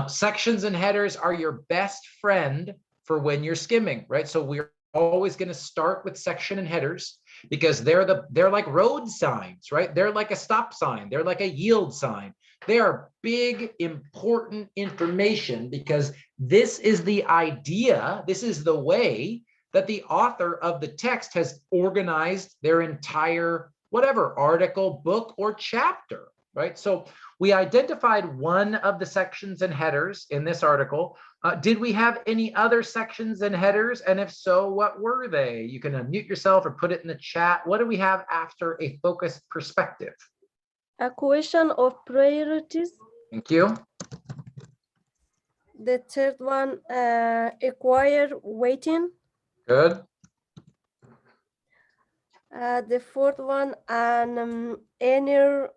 B: sections and headers are your best friend for when you're skimming, right? So we're always going to start with section and headers because they're like road signs, right? They're like a stop sign. They're like a yield sign. They are big, important information because this is the idea. This is the way that the author of the text has organized their entire whatever article, book, or chapter, right? So we identified one of the sections and headers in this article. Did we have any other sections and headers? And if so, what were they? You can unmute yourself or put it in the chat. What do we have after a focused perspective?
I: A question of priorities.
B: Thank you.
I: The third one, acquire waiting.
B: Good.
I: The fourth one, an inner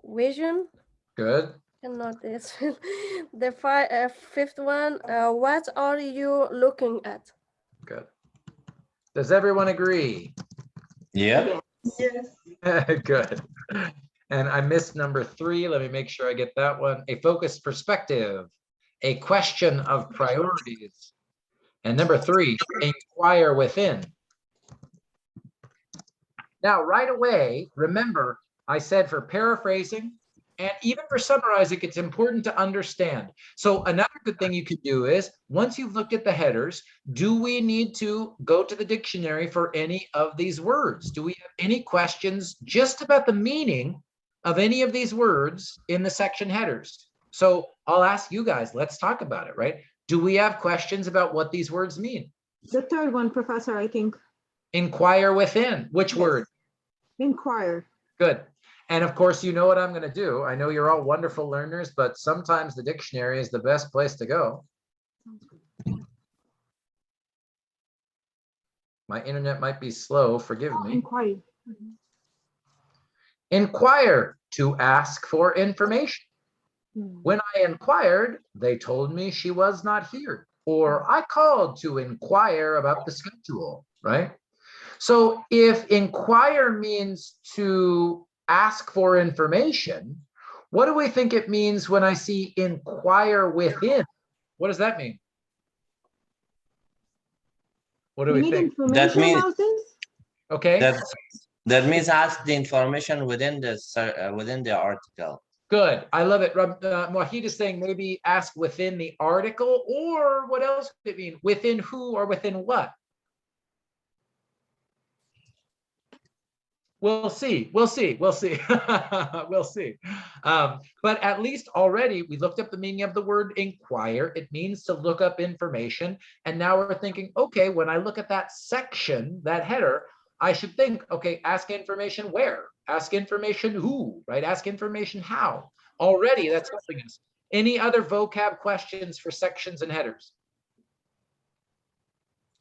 I: vision.
B: Good.
I: Cannot this. The fifth one, what are you looking at?
B: Good. Does everyone agree?
D: Yeah.
A: Yes.
B: Good. And I missed number 3. Let me make sure I get that one. A focused perspective, a question of priorities. And number 3, inquire within. Now, right away, remember, I said for paraphrasing and even for summarizing, it's important to understand. So another good thing you could do is, once you've looked at the headers, do we need to go to the dictionary for any of these words? Do we have any questions just about the meaning of any of these words in the section headers? So I'll ask you guys, let's talk about it, right? Do we have questions about what these words mean?
H: The third one, Professor, I think.
B: Inquire within. Which word?
H: Inquire.
B: Good. And of course, you know what I'm going to do. I know you're all wonderful learners, but sometimes the dictionary is the best place to go. My internet might be slow. Forgive me.
H: Inquire.
B: Inquire, to ask for information. When I inquired, they told me she was not here. Or I called to inquire about the schedule, right? So if inquire means to ask for information, what do we think it means when I see inquire within? What does that mean? What do we think?
D: That means
H: about this?
B: Okay.
D: that means ask the information within the article.
B: Good. I love it. Wahid is saying maybe ask within the article, or what else could it mean? Within who or within what? We'll see. We'll see. We'll see. We'll see. But at least already we looked up the meaning of the word inquire. It means to look up information. And now we're thinking, okay, when I look at that section, that header, I should think, okay, ask information where? Ask information who, right? Ask information how. Already that's helping us. Any other vocab questions for sections and headers?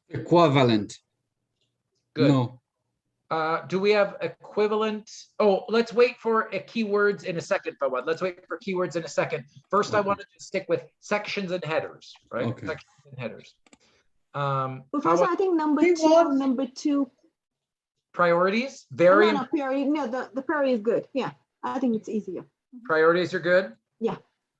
C: Equivalent.
B: Good.
C: No.
B: Do we have equivalent? Oh, let's wait for keywords in a second, Fawad. Let's wait for keywords in a second. First, I
C: Okay.
B: wanted to stick with sections and headers, right?
C: Okay.
B: Sections and headers.
H: Professor, I think number two and number two.
B: Priorities,
H: No,
B: very
H: no, priority. No, the priority is good. Yeah, I think it's easier.
B: priorities are good.
H: Yeah.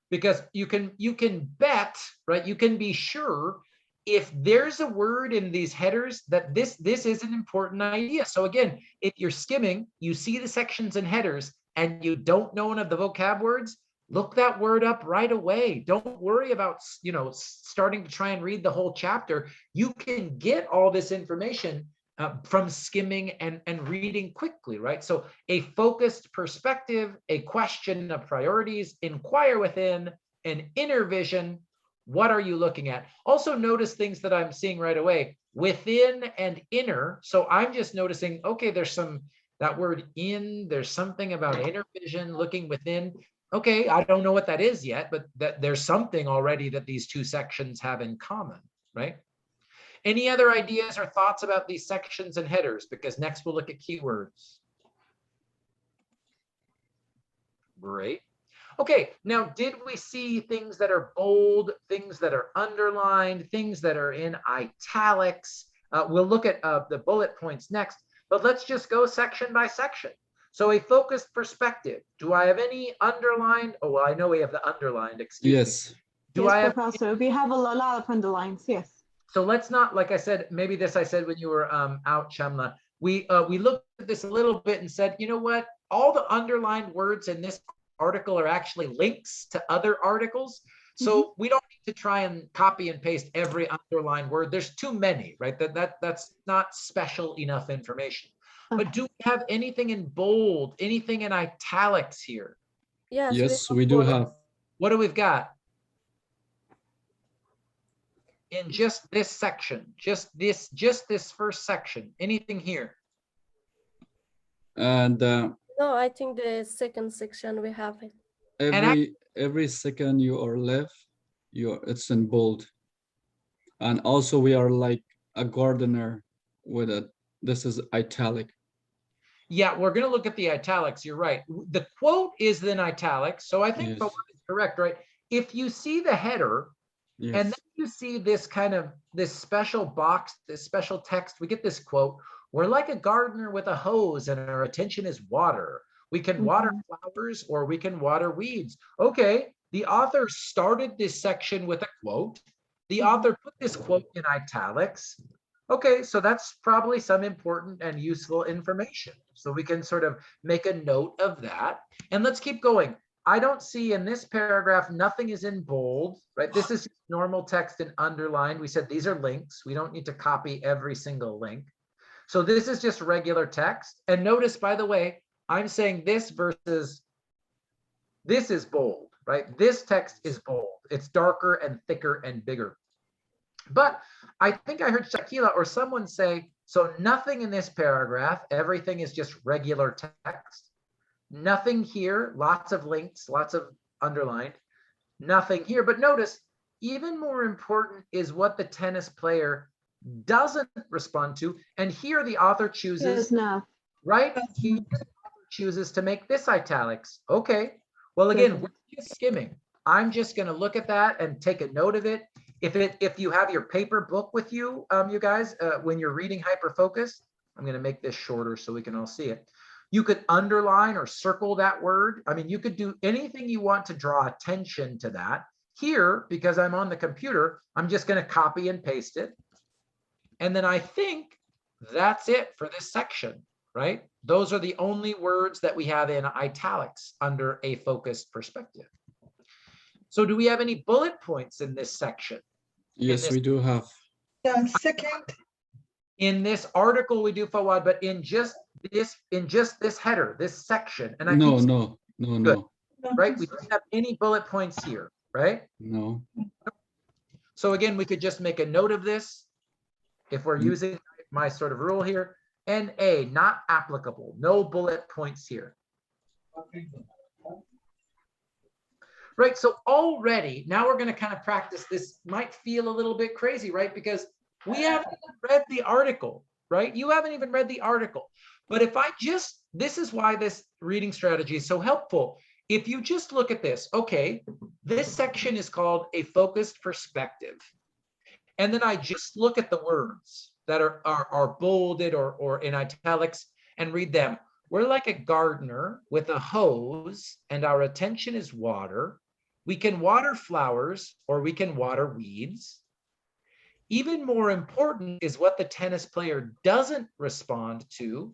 B: Because you can bet, right? You can be sure if there's a word in these headers that this is an important idea. So again, if you're skimming, you see the sections and headers and you don't know one of the vocab words, look that word up right away. Don't worry about, you know, starting to try and read the whole chapter. You can get all this information from skimming and reading quickly, right? So a focused perspective, a question of priorities, inquire within, an inner vision. What are you looking at? Also notice things that I'm seeing right away, within and inner. So I'm just noticing, okay, there's that word in, there's something about inner vision, looking within. Okay, I don't know what that is yet, but there's something already that these two sections have in common, right? Any other ideas or thoughts about these sections and headers? Because next we'll look at keywords. Great. Okay, now did we see things that are bold, things that are underlined, things that are in italics? We'll look at the bullet points next, but let's just go section by section. So a focused perspective. Do I have any underlined? Oh, well, I know we have the underlined, excuse me.
C: Yes.
B: Do
H: Yes,
B: I have?
H: Professor, we have a lot of underlines. Yes.
B: So let's not, like I said, maybe this I said when you were out, Shamla. We looked at this a little bit and said, you know what? All the underlined words in this article are actually links to other articles. So we don't need to try and copy and paste every underlined word. There's too many, right? That's not special enough information.
H: Okay.
B: But do we have anything in bold, anything in italics here?
I: Yes,
C: Yes, we do have.
B: What do we've got? In just this section, just this first section, anything here?
C: And
I: No, I think the second section we have it.
C: every second you are left, it's in bold. And also we are like a gardener with this is italic.
B: Yeah, we're going to look at the italics. You're right. The quote is in italics. So I think
C: Yes.
B: Fawad is correct, right? If you see the header,
C: Yes.
B: and then you see this kind of this special box, this special text, we get this quote, we're like a gardener with a hose and our attention is water. We can water flowers or we can water weeds. Okay, the author started this section with a quote. The author put this quote in italics. Okay, so that's probably some important and useful information. So we can sort of make a note of that. And let's keep going. I don't see in this paragraph, nothing is in bold, right? This is normal text and underlined. We said these are links. We don't need to copy every single link. So this is just regular text. And notice, by the way, I'm saying this versus this is bold, right? This text is bold. It's darker and thicker and bigger. But I think I heard Shakila or someone say, so nothing in this paragraph, everything is just regular text. Nothing here, lots of links, lots of underlined, nothing here. But notice, even more important is what the tennis player doesn't respond to. And here the author chooses, right? He chooses to make this italics. Okay, well, again, we're just skimming. I'm just going to look at that and take a note of it. If you have your paper book with you, you guys, when you're reading Hyperfocus, I'm going to make this shorter so we can all see it. You could underline or circle that word. I mean, you could do anything you want to draw attention to that. Here, because I'm on the computer, I'm just going to copy and paste it. And then I think that's it for this section, right? Those are the only words that we have in italics under a focused perspective. So do we have any bullet points in this section?
C: Yes, we do have.
A: Second.
B: In this article we do, Fawad, but in just this header, this section, and I
C: No.
B: Right, we don't have any bullet points here, right?
C: No.
B: So again, we could just make a note of this if we're using my sort of rule here. NA, not applicable, no bullet points here. Right, so already, now we're going to kind of practice. This might feel a little bit crazy, right? Because we haven't even read the article, right? You haven't even read the article. But if this is why this reading strategy is so helpful. If you just look at this, okay, this section is called a focused perspective. And then I just look at the words that are bolded or in italics and read them. We're like a gardener with a hose and our attention is water. We can water flowers or we can water weeds. Even more important is what the tennis player doesn't respond to.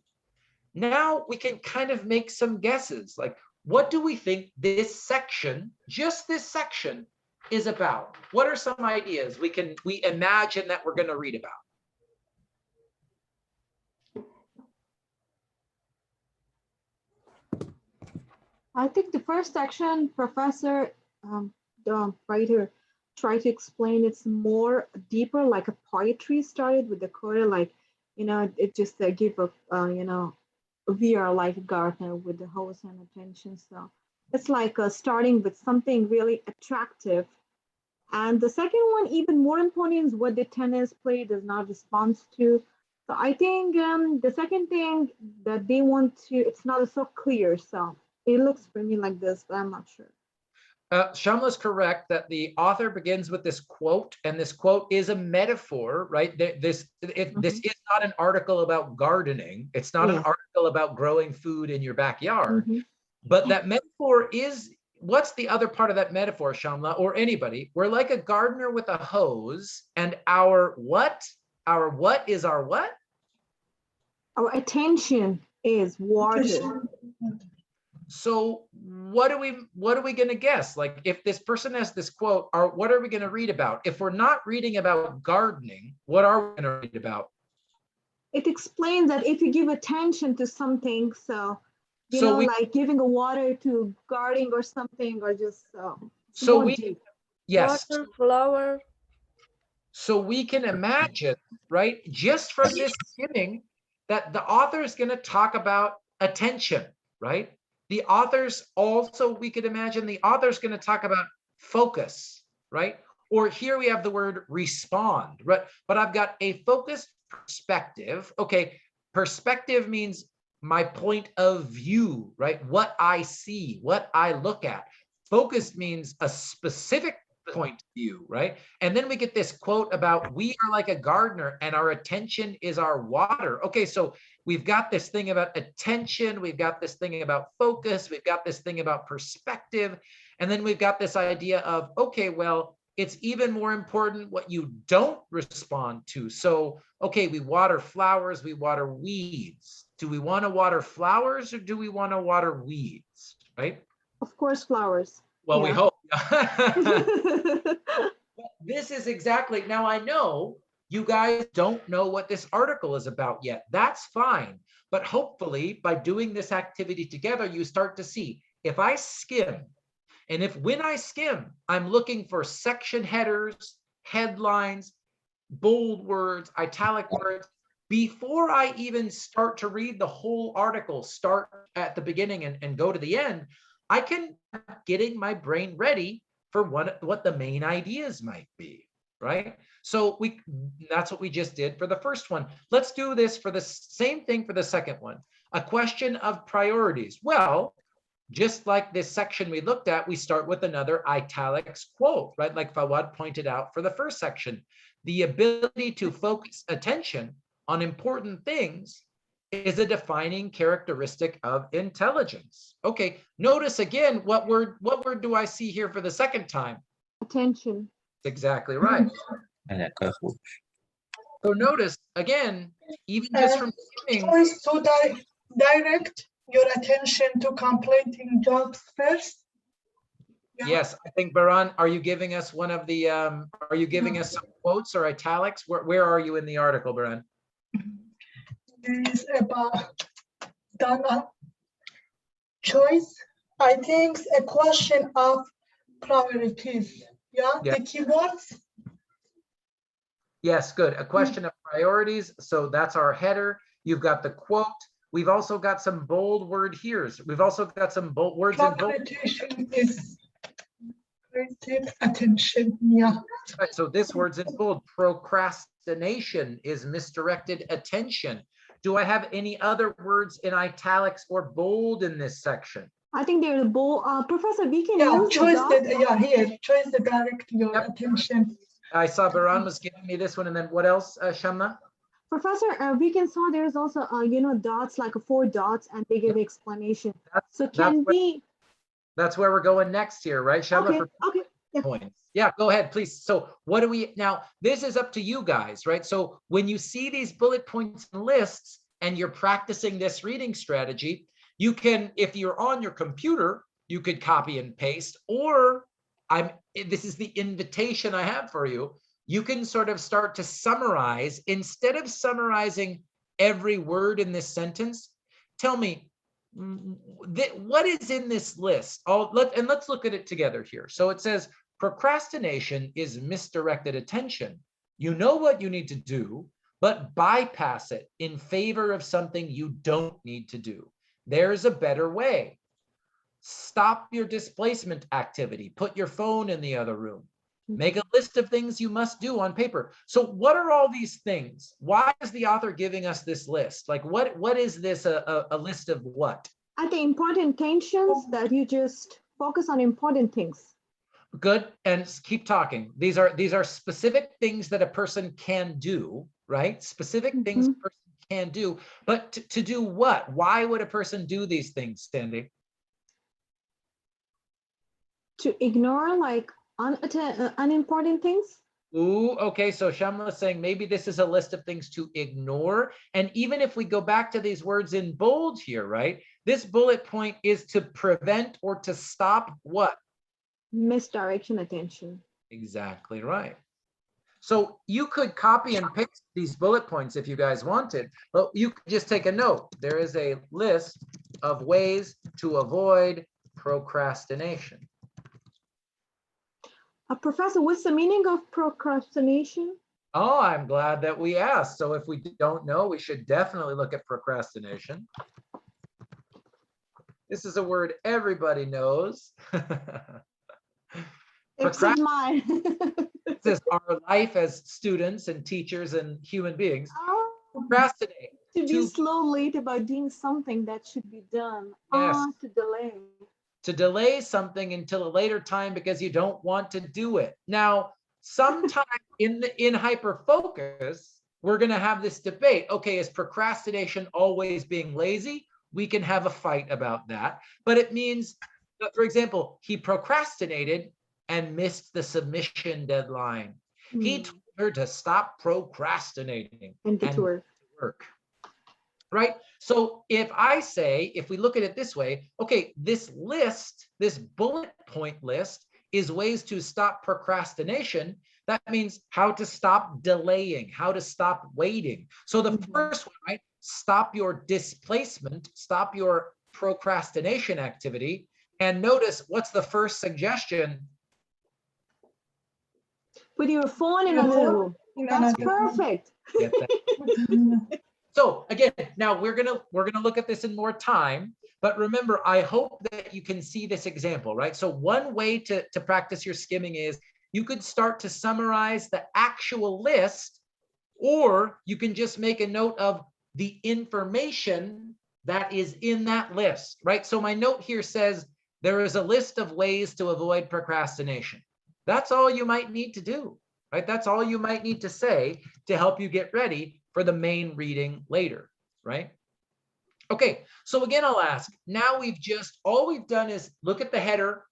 B: Now we can kind of make some guesses, like what do we think this section, just this section, is about? What are some ideas we imagine that we're going to read about?
H: I think the first section, Professor, the writer, tried to explain it's more deeper, like a poetry started with the chorus, like, it just give a, we are like a gardener with the hose and attention. So it's like starting with something really attractive. And the second one, even more important, is what the tennis player does not respond to. So I think the second thing that they want to, it's not so clear. So it looks for me like this, but I'm not sure.
B: Shamla is correct that the author begins with this quote, and this quote is a metaphor, right? This is not an article about gardening. It's not an article about growing food in your backyard. But that metaphor is, what's the other part of that metaphor, Shamla, or anybody? We're like a gardener with a hose, and our what? Our what is our what?
H: Our attention is water.
B: So what are we going to guess? Like if this person has this quote, what are we going to read about? If we're not reading about gardening, what are we going to read about?
H: It explains that if you give attention to something, so like giving a water to gardening or something, or just
B: yes,
I: water, flower.
B: So we can imagine, right, just from this beginning, that the author is going to talk about attention, right? The author's also, we could imagine the author's going to talk about focus, right? Or here we have the word respond, right? But I've got a focused perspective. Okay, perspective means my point of view, right? What I see, what I look at. Focused means a specific point of view, right? And then we get this quote about we are like a gardener and our attention is our water. Okay, so we've got this thing about attention, we've got this thing about focus, we've got this thing about perspective, and then we've got this idea of, okay, well, it's even more important what you don't respond to. So, okay, we water flowers, we water weeds. Do we want to water flowers or do we want to water weeds, right?
H: Of course, flowers.
B: Well, we hope. This is exactly, now I know you guys don't know what this article is about yet. That's fine. But hopefully by doing this activity together, you start to see if I skim, and when I skim, I'm looking for section headers, headlines, bold words, italic words. Before I even start to read the whole article, start at the beginning and go to the end, I can getting my brain ready for what the main ideas might be, right? So that's what we just did for the first one. Let's do this for the same thing for the second one. A question of priorities. Well, just like this section we looked at, we start with another italics quote, right? Like Fawad pointed out for the first section, the ability to focus attention on important things is a defining characteristic of intelligence. Okay, notice again, what word do I see here for the second time?
H: Attention.
B: That's exactly right. So notice again, even just from skimming,
A: choice to direct your attention to completing jobs first. Yeah.
B: Yes, I think Baran, are you giving us one of the are you giving us some quotes or italics? Where are you in the article, Baran?
A: This is about Dana choice. I think a question of priorities. Yeah,
B: Yeah.
A: the keywords.
B: Yes, good. A question of priorities. So that's our header. You've got the quote. We've also got some bold word here's. We've also got some bold words in bold.
A: Prioritization is attention. Yeah.
B: Right, so this word's in bold. Procrastination is misdirected attention. do I have any other words in italics or bold in this section?
H: I think they're the bold. Professor, we can
A: Yeah,
H: use
A: choose
H: the
A: the, yeah, here, choose the direct your
B: Yep.
A: attention.
B: I saw Baran was giving me this one, and then what else, Shamna?
H: Professor, we can saw there's also you know, dots, like 4 dots, and they give explanation. So can we?
B: That's where we're going next here, right, Shamna?
H: Okay,
B: For
H: okay. Yeah.
B: points. Yeah, go ahead, please. So what do we, now, this is up to you guys, right? So when you see these bullet points and lists and you're practicing this reading strategy, you can, if you're on your computer, you could copy and paste, or this is the invitation I have for you. You can sort of start to summarize. Instead of summarizing every word in this sentence, tell me, what is in this list? Let's look at it together here. So it says procrastination is misdirected attention. You know what you need to do, but bypass it in favor of something you don't need to do. There's a better way. Stop your displacement activity. Put your phone in the other room. Make a list of things you must do on paper. So what are all these things? Why is the author giving us this list? Like what is this a list of what?
H: I think important tensions that you just focus on important things.
B: Good, and keep talking. These are specific things that a person can do, right? Specific things a person can do, but to do what? Why would a person do these things, Sandy?
H: To ignore like unimportant things.
B: Ooh, okay, so Shamla's saying maybe this is a list of things to ignore. And even if we go back to these words in bold here, right? This bullet point is to prevent or to stop what?
H: Misdirection attention.
B: Exactly right. So you could copy and paste these bullet points if you guys wanted, but you could just take a note. There is a list of ways to avoid procrastination.
H: Professor, what's the meaning of procrastination?
B: Oh, I'm glad that we asked. So if we don't know, we should definitely look at procrastination. This is a word everybody knows.
H: Except mine.
B: This is our life as students and teachers and human beings.
H: Oh,
B: Procrastinate.
H: to be slow late about doing something that should be done.
B: Yes.
H: To delay.
B: To delay something until a later time because you don't want to do it. Now, sometime in hyperfocus, we're going to have this debate. Okay, is procrastination always being lazy? We can have a fight about that. But it means, for example, he procrastinated and missed the submission deadline. He told her to stop procrastinating
H: and get to work.
B: Right? So if we look at it this way, okay, this list, this bullet point list is ways to stop procrastination. That means how to stop delaying, how to stop waiting. So the first one, right? Stop your displacement, stop your procrastination activity. And notice what's the first suggestion?
H: Put your phone in another room. That's perfect.
B: Get that? So again, now we're gonna look at this in more time, but remember, I hope that you can see this example, right? So one way to practice your skimming is you could start to summarize the actual list, or you can just make a note of the information that is in that list, right? So my note here says there is a list of ways to avoid procrastination. That's all you might need to do, right? That's all you might need to say to help you get ready for the main reading later, right? Okay, so again, I'll ask, now all we've done is look at the header,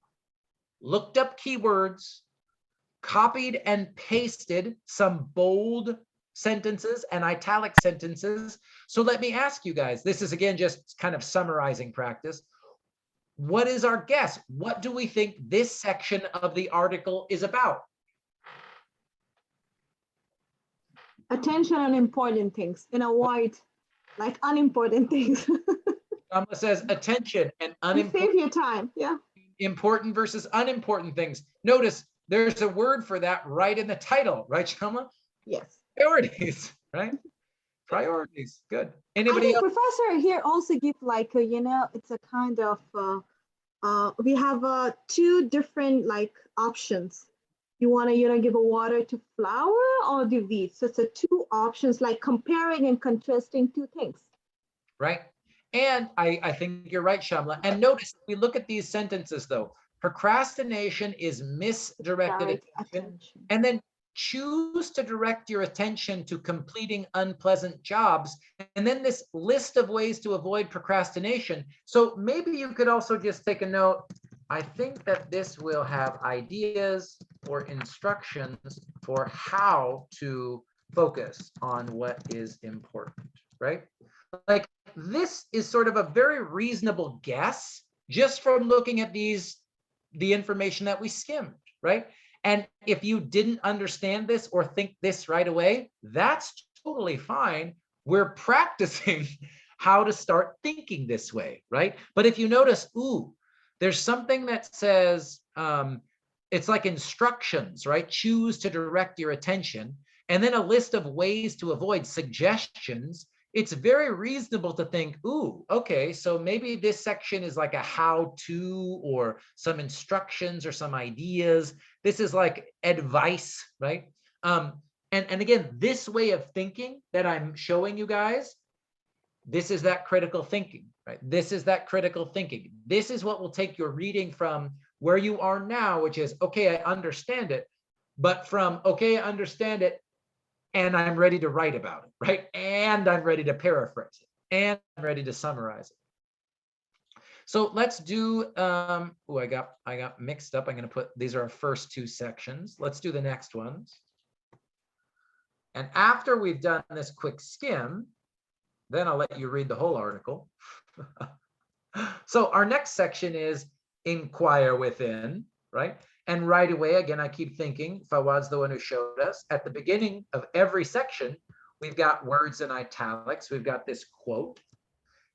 B: looked up keywords, copied and pasted some bold sentences and italic sentences. So let me ask you guys, this is again, just kind of summarizing practice. What is our guess? What do we think this section of the article is about?
H: Attention on important things and avoid like unimportant things.
B: Shamla says attention and unimportant.
H: Save your time, yeah.
B: Important versus unimportant things. Notice there's a word for that right in the title, right, Shamla?
H: Yes.
B: Priorities, right? Priorities, good. Anybody else?
H: Professor here also give like, it's a kind of, we have 2 different like options. You want to, give a water to flower or the weeds. So it's a 2 options like comparing and contrasting two things.
B: Right. And I think you're right, Shamla. And notice, we look at these sentences though. Procrastination is misdirected
H: Direct
B: attention. And then choose to direct your attention to completing unpleasant jobs. And then this list of ways to avoid procrastination. So maybe you could also just take a note. I think that this will have ideas or instructions for how to focus on what is important, right? Like, this is sort of a very reasonable guess just from looking at the information that we skimmed, right? And if you didn't understand this or think this right away, that's totally fine. We're practicing how to start thinking this way, right? But if you notice, ooh, there's something that says, it's like instructions, right? Choose to direct your attention, and then a list of ways to avoid, suggestions. It's very reasonable to think, ooh, okay, so maybe this section is like a how-to or some instructions or some ideas. This is like advice, right? And again, this way of thinking that I'm showing you guys, this is that critical thinking, right? This is that critical thinking. This is what will take your reading from where you are now, which is, okay, I understand it, but from, okay, I understand it, and I'm ready to write about it, right? And I'm ready to paraphrase it, and I'm ready to summarize it. So let's do, oh, I got mixed up. I'm gonna put, these are our first two sections. Let's do the next ones. And after we've done this quick skim, then I'll let you read the whole article. So our next section is inquire within, right? And right away, again, I keep thinking, Fawad's the one who showed us, at the beginning of every section, we've got words in italics, we've got this quote,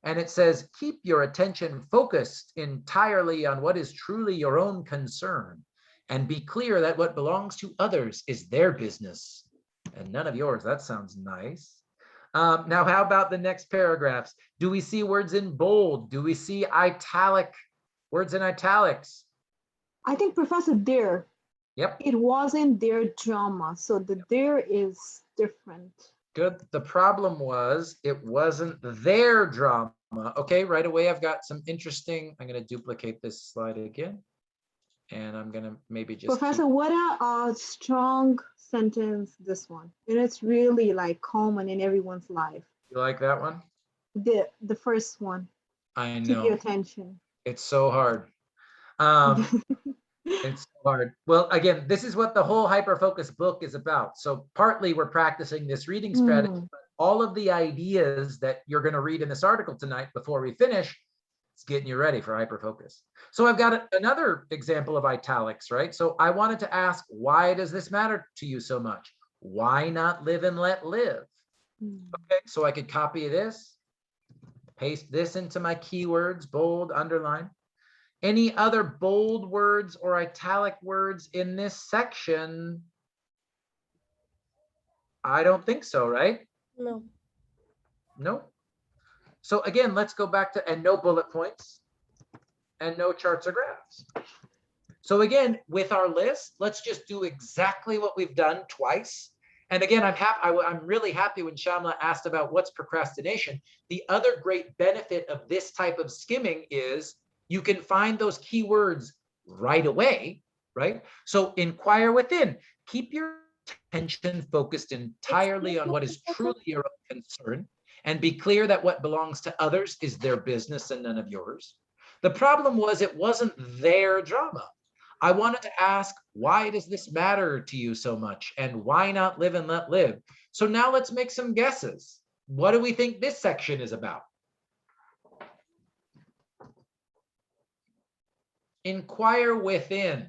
B: and it says, keep your attention focused entirely on what is truly your own concern, and be clear that what belongs to others is their business and none of yours. That sounds nice. Now, how about the next paragraphs? Do we see words in bold? Do we see italic, words in italics?
H: I think, Professor, there,
B: yep,
H: it wasn't their drama, so the there is different.
B: Good. The problem was it wasn't their drama. Okay, right away I've got some interesting, I'm going to duplicate this slide again. And I'm going to maybe just
H: Professor, what a strong sentence this one. And it's really like common in everyone's life.
B: You like that one?
H: The first one.
B: I
H: Keep
B: know.
H: your attention.
B: It's so hard. It's so hard. Well, again, this is what the whole hyperfocus book is about. So partly we're practicing this reading strategy, but all of the ideas that you're going to read in this article tonight before we finish, it's getting you ready for hyperfocus. So I've got another example of italics, right? So I wanted to ask, why does this matter to you so much? Why not live and let live? Okay, so I could copy this, paste this into my keywords, bold, underline. Any other bold words or italic words in this section? I don't think so, right?
I: No.
B: No. So again, let's go back to, and no bullet points and no charts or graphs. So again, with our list, let's just do exactly what we've done twice. And again, I'm really happy when Shamla asked about what's procrastination. The other great benefit of this type of skimming is you can find those keywords right away, right? So inquire within, keep your attention focused entirely on what is truly your own concern, and be clear that what belongs to others is their business and none of yours. The problem was it wasn't their drama. I wanted to ask, why does this matter to you so much? And why not live and let live? So now let's make some guesses. What do we think this section is about? Inquire within.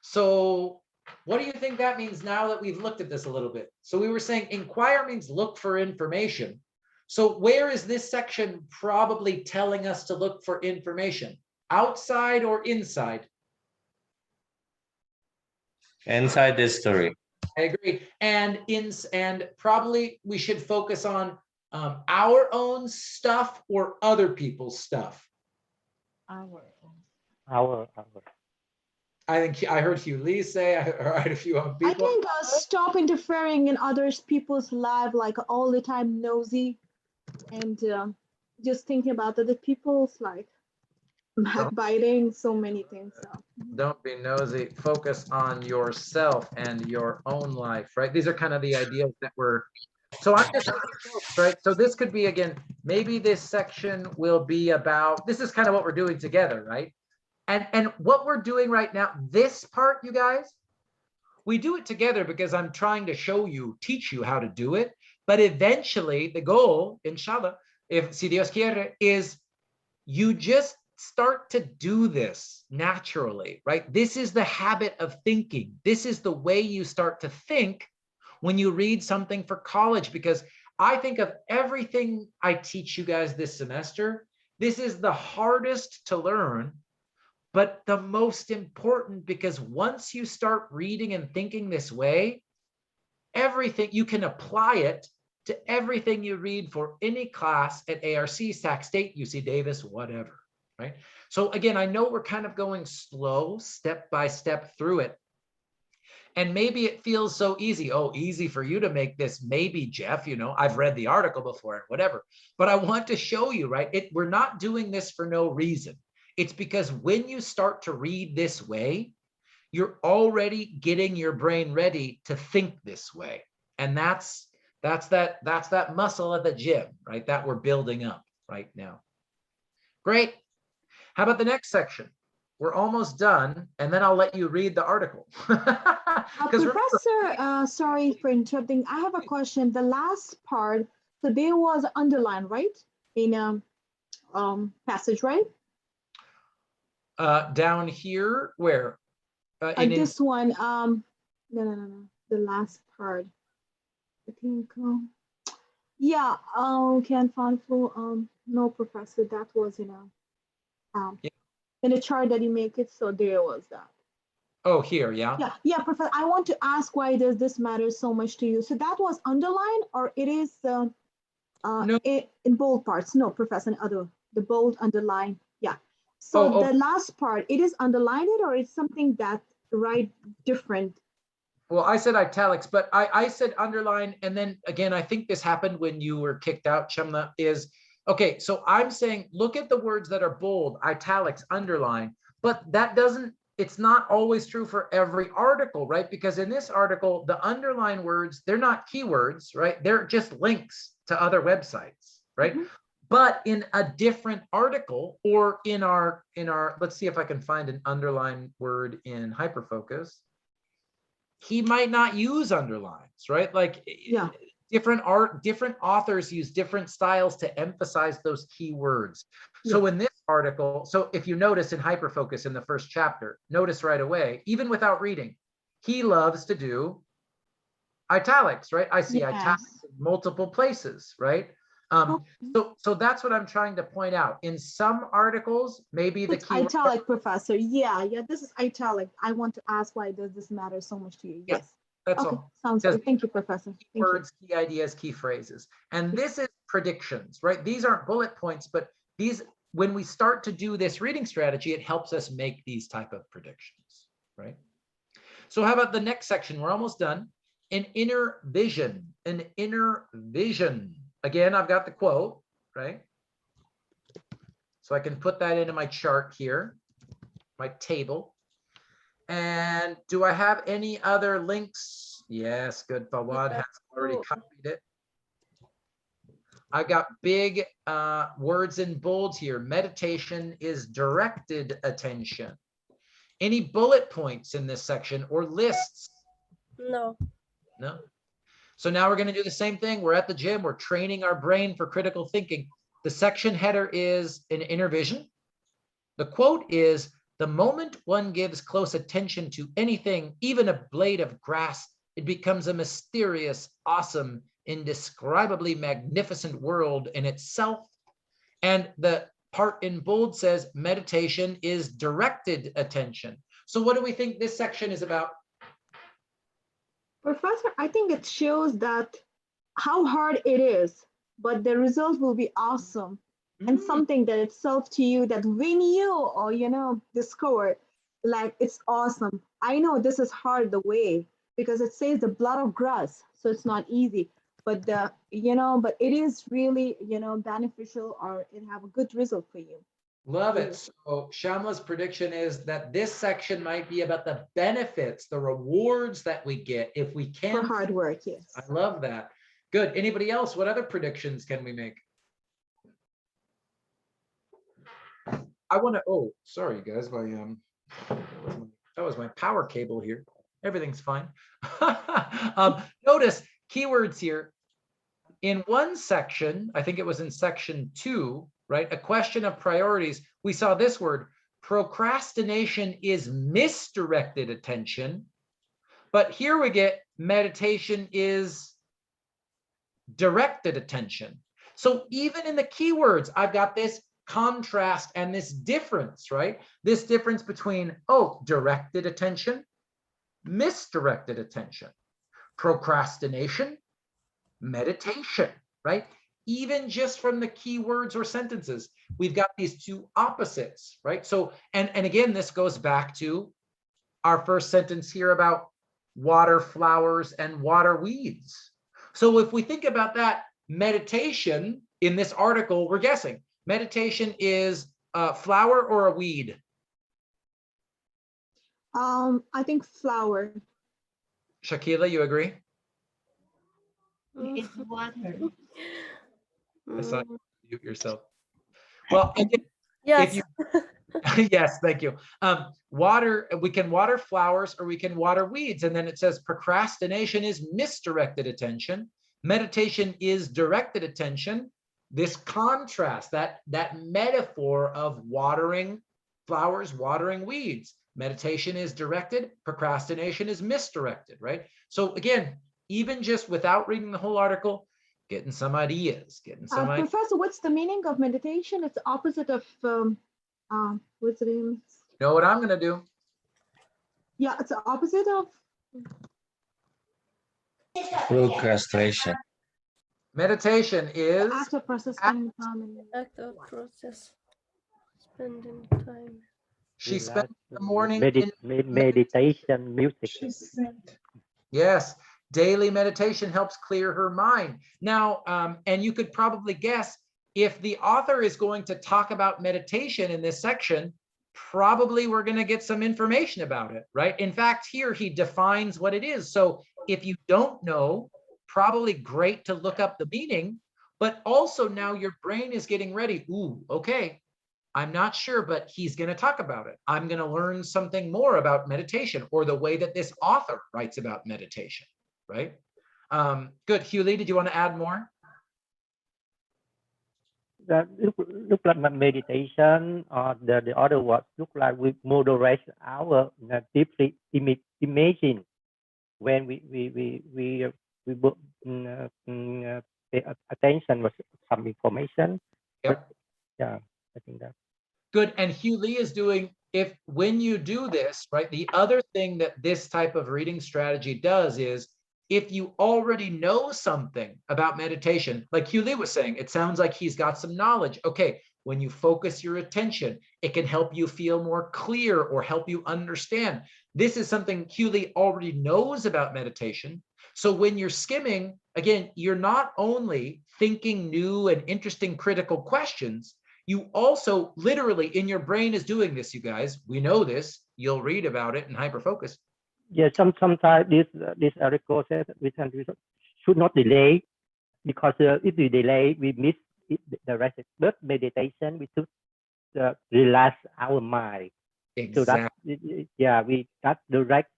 B: So what do you think that means now that we've looked at this a little bit? So we were saying inquire means look for information. So where is this section probably telling us to look for information? Outside or inside?
D: Inside this story.
B: I agree. And probably we should focus on our own stuff or other people's stuff.
E: Our.
B: I think I heard Hugh Lee say, I heard a few other
H: I
B: people.
H: think stop interfering in others people's life like all the time nosy and just thinking about other people's like backbiting, so many things. So.
B: Don't be nosy. Focus on yourself and your own life, right? These are kind of the ideas that we're. So I'm just right. So this could be again. Maybe this section will be about. This is kind of what we're doing together, right? And what we're doing right now. This part, you guys, we do it together because I'm trying to show you, teach you how to do it. But eventually, the goal, inshallah, if si Dios quiere, is you just start to do this naturally, right? This is the habit of thinking. This is the way you start to think when you read something for college, because I think of everything I teach you guys this semester, this is the hardest to learn, but the most important, because once you start reading and thinking this way, everything, you can apply it to everything you read for any class at ARC, Sac State, UC Davis, whatever. Right? So again, I know we're kind of going slow, step by step through it. And maybe it feels so easy. Oh, easy for you to make this. Maybe, Jeff, you know, I've read the article before and whatever. But I want to show you, right? We're not doing this for no reason. It's because when you start to read this way, you're already getting your brain ready to think this way. And that's that muscle at the gym, right? That we're building up right now. Great. How about the next section? We're almost done, and then I'll let you read the article.
H: Professor, sorry for interrupting. I have a question. The last part, so there was underline, right? In passage, right?
B: Down here, where?
H: This one, no. The last part. I think, yeah, can't find full, no, Professor, that was,
B: Yeah.
H: in the chart that you make it, so there was that.
B: Oh, here, yeah?
H: Yeah, Professor, I want to ask why does this matter so much to you? So that was underlined, or it is
B: No.
H: in bold parts? No, Professor, the bold underline, yeah. So the last part, it is underlined, or it's something that right different?
B: Well, I said italics, but I said underline, and then again, I think this happened when you were kicked out, Shemna, is, okay, so I'm saying, look at the words that are bold, italics, underline, but that doesn't, it's not always true for every article, right? Because in this article, the underline words, they're not keywords, right? They're just links to other websites, right? Mm-hmm. But in a different article, or in our, let's see if I can find an underline word in Hyperfocus. He might not use underlines, right? Like, yeah. Different authors use different styles to emphasize those key words. Yeah. So in this article, so if you notice in Hyperfocus in the first chapter, notice right away, even without reading, he loves to do italics, right? I see italics in multiple places, right? So that's what I'm trying to point out. In some articles, maybe the key
H: italic, Professor. Yeah, this is italic. I want to ask, why does this matter so much to you?
B: Yes, that's all.
H: Sounds good. Thank you, Professor. Thank
B: words, you. Key ideas, key phrases. And this is predictions, right? These aren't bullet points, but these, when we start to do this reading strategy, it helps us make these type of predictions, right? So how about the next section? We're almost done. An inner vision, an inner vision. Again, I've got the quote, right? So I can put that into my chart here, my table. And do I have any other links? Yes, good. Fawad has already copied it. I got big words in bold here. Meditation is directed attention. Any bullet points in this section or lists?
I: No.
B: No. So now we're going to do the same thing. We're at the gym. We're training our brain for critical thinking. The section header is an inner vision. The quote is, the moment one gives close attention to anything, even a blade of grass, it becomes a mysterious, awesome, indescribably magnificent world in itself. And the part in bold says meditation is directed attention. So what do we think this section is about?
H: Professor, I think it shows that how hard it is, but the result will be awesome. And something that itself to you that when you, or discover like it's awesome. I know this is hard the way because it says the blood of grass, so it's not easy. But but it is really, beneficial, or it have a good result for you.
B: Love it. So Shamla's prediction is that this section might be about the benefits, the rewards that we get if we
H: For
B: can.
H: hard work, yes.
B: I love that. Good. Anybody else? What other predictions can we make? I want to, oh, sorry, guys. That was my power cable here. Everything's fine. Notice keywords here. In one section, I think it was in section 2, right? A question of priorities. We saw this word, procrastination is misdirected attention. But here we get meditation is directed attention. So even in the keywords, I've got this contrast and this difference, right? This difference between, oh, directed attention, misdirected attention, procrastination, meditation, right? Even just from the keywords or sentences, we've got these two opposites, right? So, and again, this goes back to our first sentence here about water flowers and water weeds. So if we think about that, meditation in this article, we're guessing meditation is a flower or a weed?
H: I think flower.
B: Shakila, you agree?
I: Mm.
J: It's water.
B: I saw you mute yourself. Well,
I: Yes.
B: if you, yes, thank you. Water, we can water flowers or we can water weeds. And then it says procrastination is misdirected attention. Meditation is directed attention. This contrast, that metaphor of watering flowers, watering weeds. Meditation is directed, procrastination is misdirected, right? So again, even just without reading the whole article, getting some ideas,
H: Professor, what's the meaning of meditation? It's the opposite of what's the name?
B: You know what I'm going to do?
H: Yeah, it's the opposite of
D: Procrastination.
B: Meditation is
H: act of process spending time in
I: Act of process, spending time.
B: she
E: Relax,
B: spent the morning
E: meditation music.
A: She said.
B: Yes, daily meditation helps clear her mind. Now, and you could probably guess if the author is going to talk about meditation in this section, probably we're going to get some information about it, right? In fact, here he defines what it is. So if you don't know, probably great to look up the meaning, but also now your brain is getting ready. Ooh, okay. I'm not sure, but he's going to talk about it. I'm going to learn something more about meditation or the way that this author writes about meditation, right? Good. Hewley, did you want to add more?
E: That look like meditation, or the other word look like we moderate our deeply imagine when we pay attention with some information.
B: Yep.
E: Yeah, I think that.
B: Good. And Hugh Lee is doing, when you do this, right, the other thing that this type of reading strategy does is if you already know something about meditation, like Hugh Lee was saying, it sounds like he's got some knowledge. Okay, when you focus your attention, it can help you feel more clear or help you understand. This is something Hugh Lee already knows about meditation. So when you're skimming, again, you're not only thinking new and interesting critical questions, you also literally in your brain is doing this, you guys. We know this. You'll read about it in Hyperfocus.
E: Yeah, sometimes this article says we should not delay, because if we delay, we miss the rest. But meditation, we should relax our mind.
B: Exactly.
E: So that, we got direct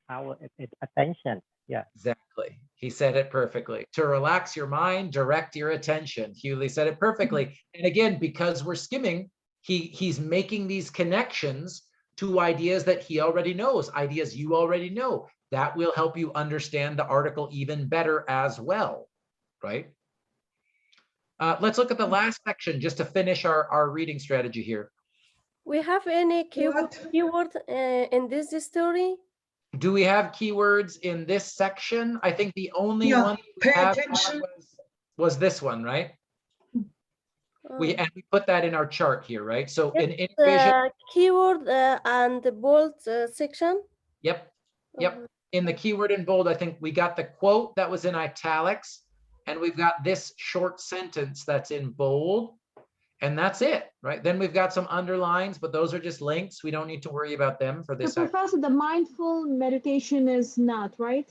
E: our attention. Yeah.
B: Exactly. He said it perfectly. To relax your mind, direct your attention. Hewley said it perfectly. And again, because we're skimming, he's making these connections to ideas that he already knows, ideas you already know. That will help you understand the article even better as well, right? Let's look at the last section just to finish our reading strategy here.
I: We have any keyword in this story?
B: Do we have keywords in this section? I think the only one we
A: Pay
B: have
A: attention.
B: was this one, right? And we put that in our chart here, right? So in
I: It's
B: vision,
I: keyword and the bold section.
B: yep. In the keyword in bold, I think we got the quote that was in italics, and we've got this short sentence that's in bold, and that's it, right? Then we've got some underlines, but those are just links. We don't need to worry about them for this.
H: So Professor, the mindful meditation is not, right?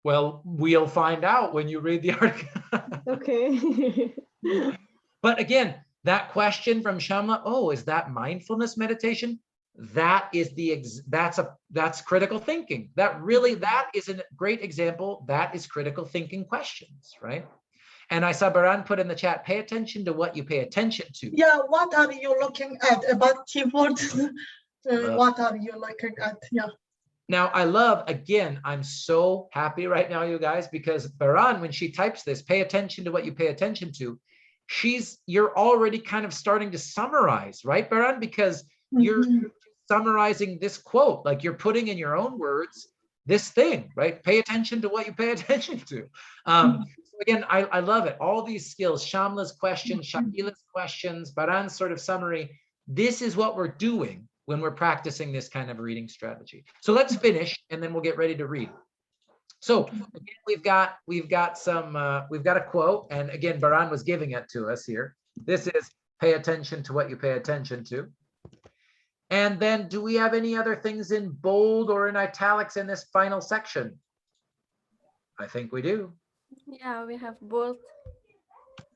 B: Well, we'll find out when you read the article.
H: Okay.
B: But again, that question from Shamla, oh, is that mindfulness meditation? That is that's critical thinking. That is a great example. That is critical thinking questions, right? And I saw Baran put in the chat, pay attention to what you pay attention to.
A: Yeah, what are you looking at about keywords? What are you looking at? Yeah.
B: Now, I love, again, I'm so happy right now, you guys, because Baran, when she types this, pay attention to what you pay attention to, you're already kind of starting to summarize, right, Baran? Because you're summarizing this quote, like you're putting in your own words this thing, right? Pay attention to what you pay attention to. Again, I love it. All these skills, Shamla's questions, Shakila's questions, Baran's sort of summary. This is what we're doing when we're practicing this kind of reading strategy. So let's finish, and then we'll get ready to read. So again, we've got a quote, and again, Baran was giving it to us here. This is pay attention to what you pay attention to. And then do we have any other things in bold or in italics in this final section? I think we do.
I: Yeah, we have both.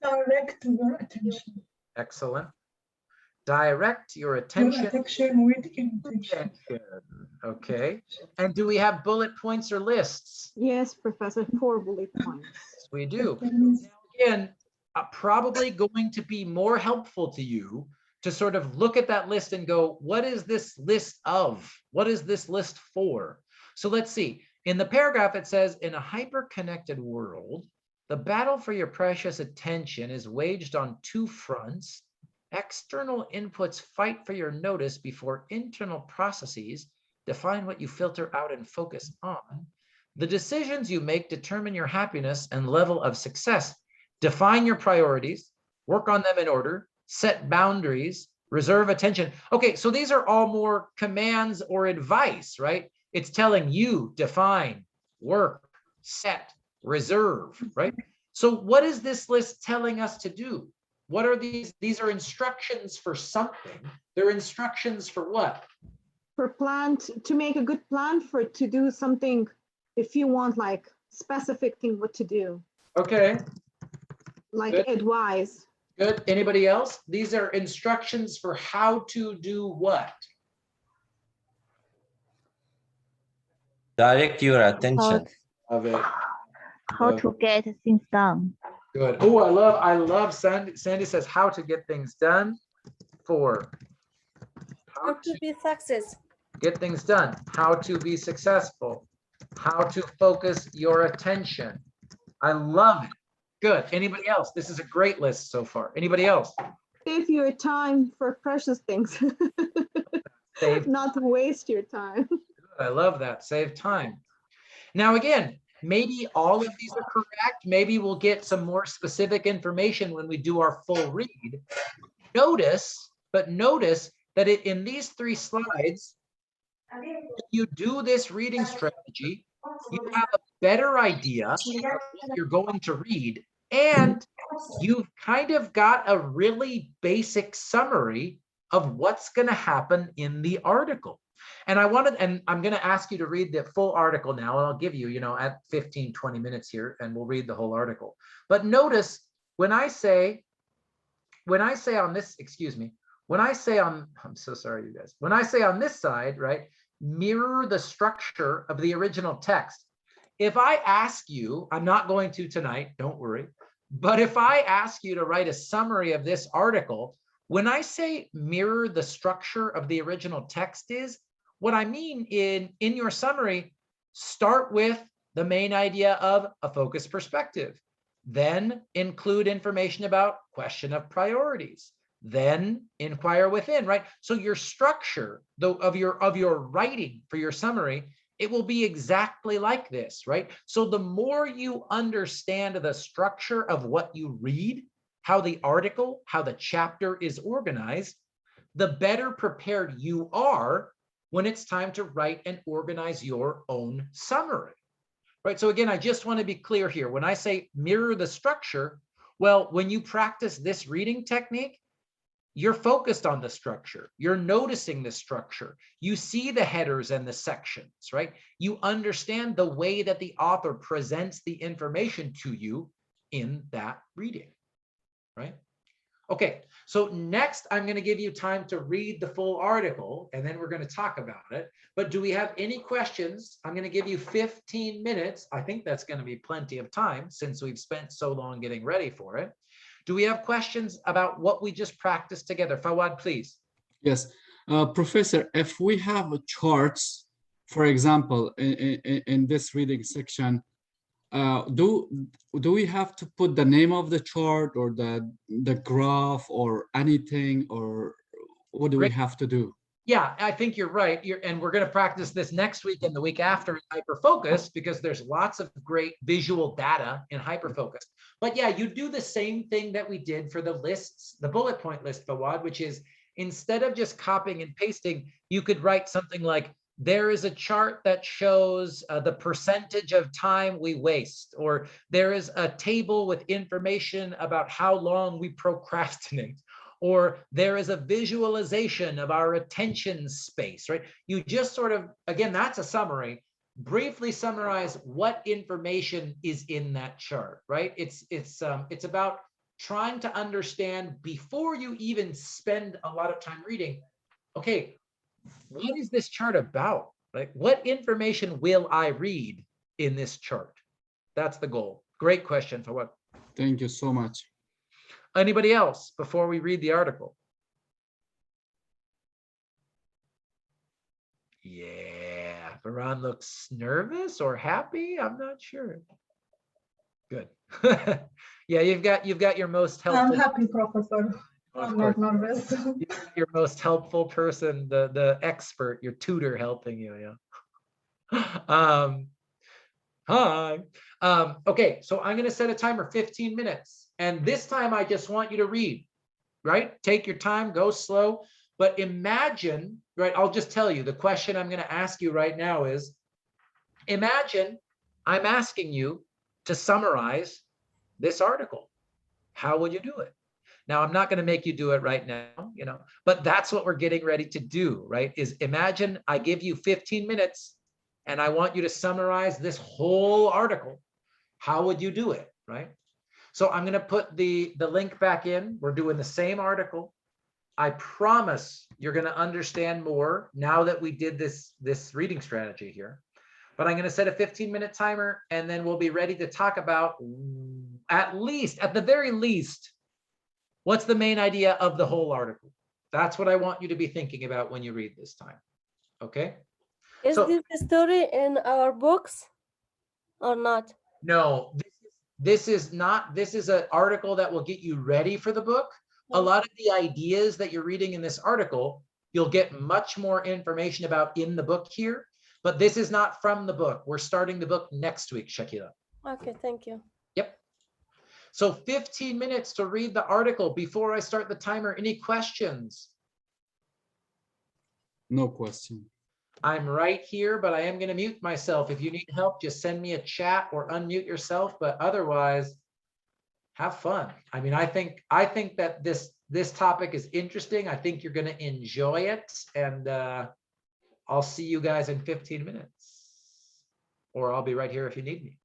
A: Direct your attention.
B: Excellent. Direct your attention.
A: With intention.
B: Okay. And do we have bullet points or lists?
H: Yes, Professor, 4 bullet points.
B: Yes, we do. Again, probably going to be more helpful to you to sort of look at that list and go, what is this list of? What is this list for? So let's see. In the paragraph, it says, in a hyper-connected world, the battle for your precious attention is waged on 2 fronts. External inputs fight for your notice before internal processes define what you filter out and focus on. The decisions you make determine your happiness and level of success. Define your priorities, work on them in order, set boundaries, reserve attention. Okay, so these are all more commands or advice, right? It's telling you, define, work, set, reserve, right? So what is this list telling us to do? What are these? These are instructions for something. They're instructions for what?
H: For plan, to make a good plan to do something, if you want like specific thing what to do.
B: Okay.
H: Like
B: Good.
H: advise.
B: Good. Anybody else? These are instructions for how to do what?
D: Direct your attention.
B: Of it.
J: How to get things done.
B: Good. Oh, I love Sandy. Sandy says how to get things done for
I: How to be success.
B: Get things done, how to be successful, how to focus your attention. I love it. Good. Anybody else? This is a great list so far. Anybody else?
H: Save your time for precious things. Not waste your time.
B: I love that. Save time. Now, again, maybe all of these are correct. Maybe we'll get some more specific information when we do our full read. Notice that in these 3 slides, if you do this reading strategy, you have a better idea of what you're going to read, and you've kind of got a really basic summary of what's going to happen in the article. And I'm going to ask you to read the full article now, and I'll give you, at 15, 20 minutes here, and we'll read the whole article. But notice when I say on this, I'm so sorry, you guys. When I say on this side, right, mirror the structure of the original text. If I ask you, I'm not going to tonight, don't worry, but if I ask you to write a summary of this article, when I say mirror the structure of the original text is, what I mean in your summary, start with the main idea of a focused perspective, then include information about question of priorities, then inquire within, right? So your structure of your writing for your summary, it will be exactly like this, right? So the more you understand the structure of what you read, how the article, how the chapter is organized, the better prepared you are when it's time to write and organize your own summary, right? So again, I just want to be clear here. When I say mirror the structure, well, when you practice this reading technique, you're focused on the structure. You're noticing the structure. You see the headers and the sections, right? You understand the way that the author presents the information to you in that reading, right? Okay, so next I'm going to give you time to read the full article, and then we're going to talk about it. But do we have any questions? I'm going to give you 15 minutes. I think that's going to be plenty of time since we've spent so long getting ready for it. Do we have questions about what we just practiced together? Fawad, please.
C: Yes, Professor, if we have charts, for example, in this reading section, do we have to put the name of the chart or the graph or anything, or what do we have to do?
B: Yeah, I think you're right. And we're going to practice this next week and the week after in Hyperfocus, because there's lots of great visual data in Hyperfocus. But yeah, you do the same thing that we did for the lists, the bullet point list, Fawad, which is instead of just copying and pasting, you could write something like, there is a chart that shows the percentage of time we waste, or there is a table with information about how long we procrastinate, or there is a visualization of our attention space, right? You just sort of, again, that's a summary. Briefly summarize what information is in that chart, right? It's about trying to understand before you even spend a lot of time reading, okay, what is this chart about? Like, what information will I read in this chart? That's the goal. Great question, Fawad.
C: Thank you so much.
B: Anybody else before we read the article? Yeah, Varane looks nervous or happy. I'm not sure. Good. Yeah, you've got your most helpful.
A: I'm happy, Professor.
B: Of
A: I'm
B: course.
A: not nervous.
B: Your most helpful person, the expert, your tutor helping you. Yeah. Hi. Okay, so I'm going to set a timer 15 minutes. And this time I just want you to read, right? Take your time, go slow. But imagine, right? I'll just tell you the question I'm going to ask you right now is, imagine I'm asking you to summarize this article. How would you do it? Now, I'm not going to make you do it right now, but that's what we're getting ready to do, right? Is imagine I give you 15 minutes and I want you to summarize this whole article. How would you do it, right? So I'm going to put the link back in. We're doing the same article. I promise you're going to understand more now that we did this reading strategy here. But I'm going to set a 15-minute timer, and then we'll be ready to talk about at the very least, what's the main idea of the whole article? That's what I want you to be thinking about when you read this time. Okay?
I: Is this story in our books or not?
B: No, this is not. This is an article that will get you ready for the book. A lot of the ideas that you're reading in this article, you'll get much more information about in the book here, but this is not from the book. We're starting the book next week, Shakila.
I: Okay, thank you.
B: Yep. So 15 minutes to read the article before I start the timer. Any questions?
C: No question.
B: I'm right here, but I am going to mute myself. If you need help, just send me a chat or unmute yourself. But otherwise, have fun. I mean, I think that this topic is interesting. I think you're going to enjoy it. And I'll see you guys in 15 minutes. Or I'll be right here if you need me.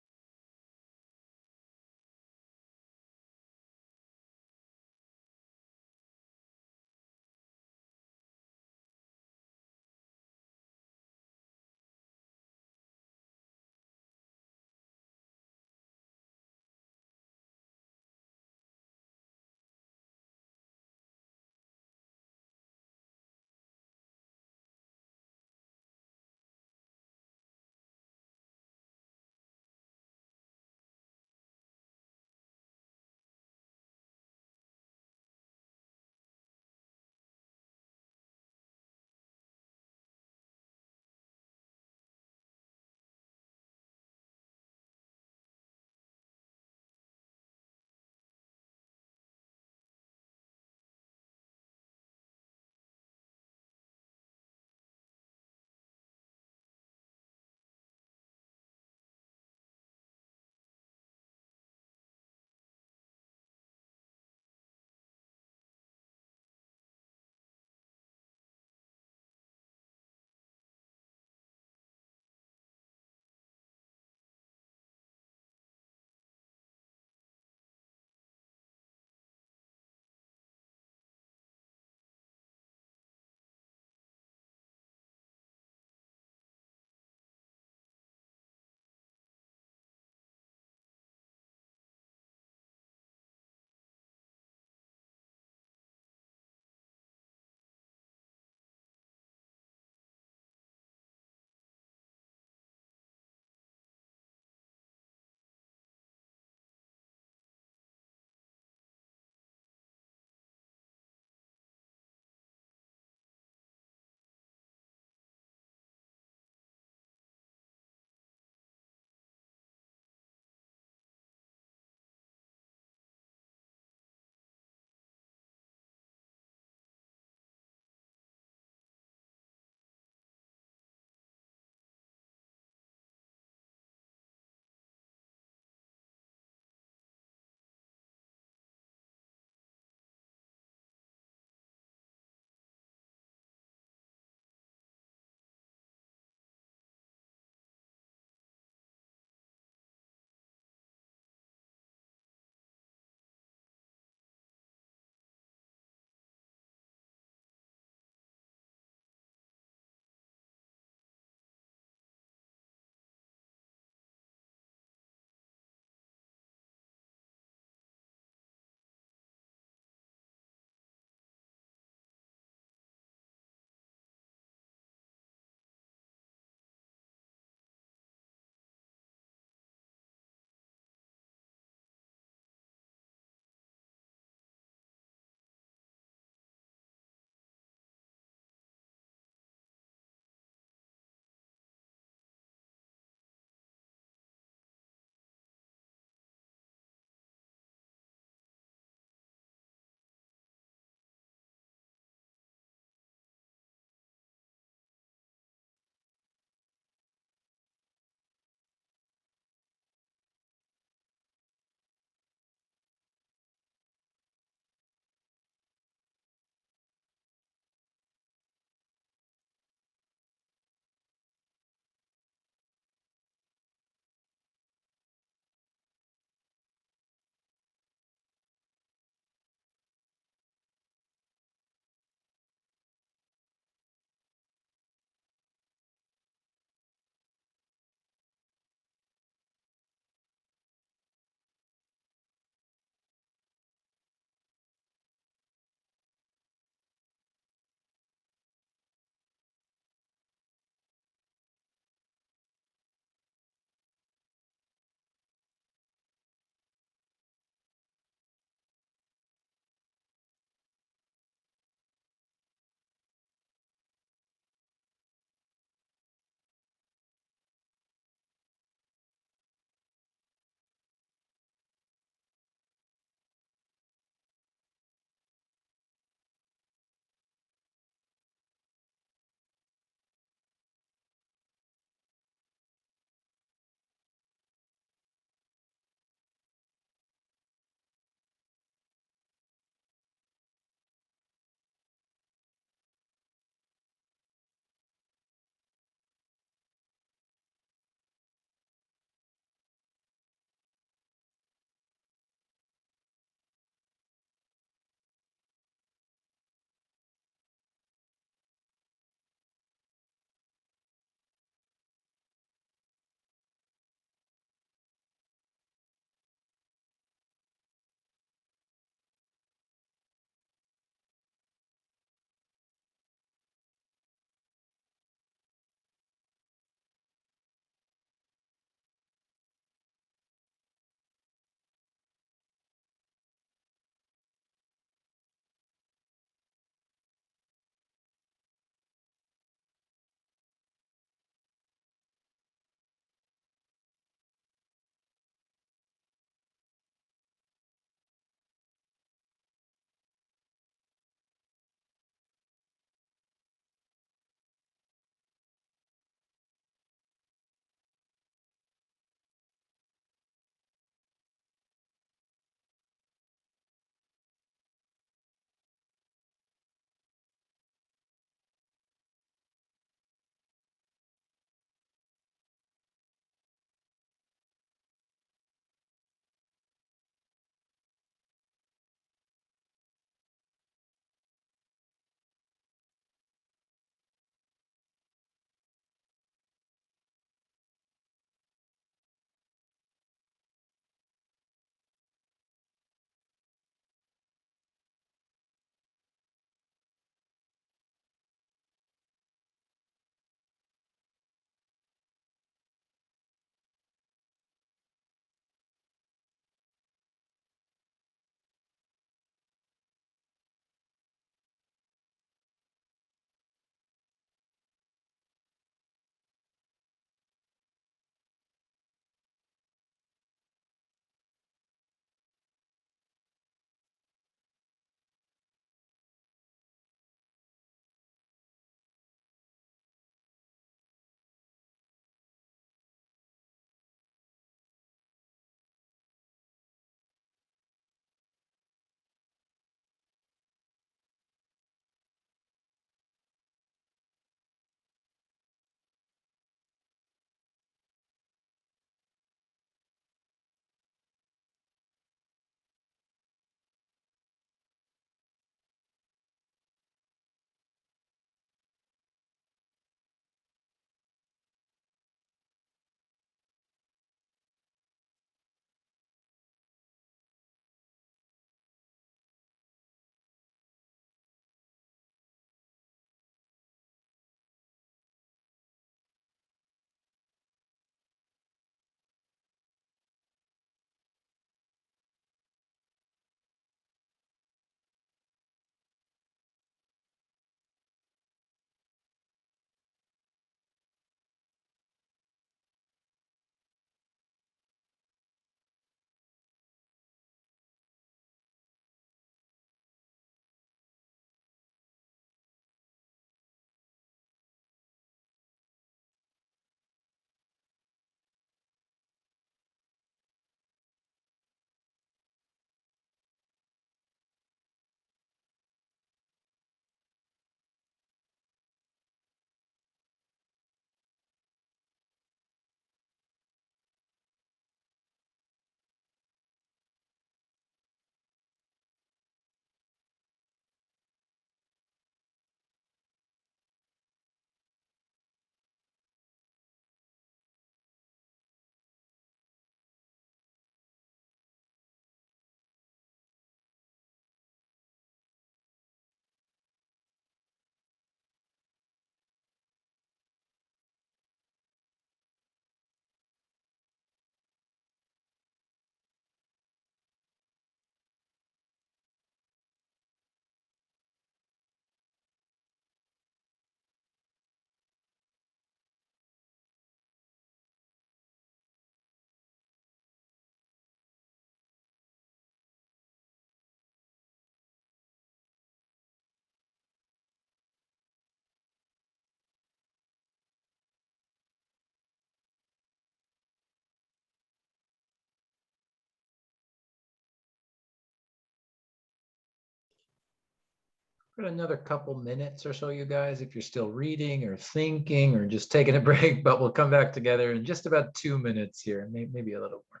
B: For another couple minutes or so, you guys, if you're still reading or thinking or just taking a break, but we'll come back together in just about 2 minutes here, maybe a little more.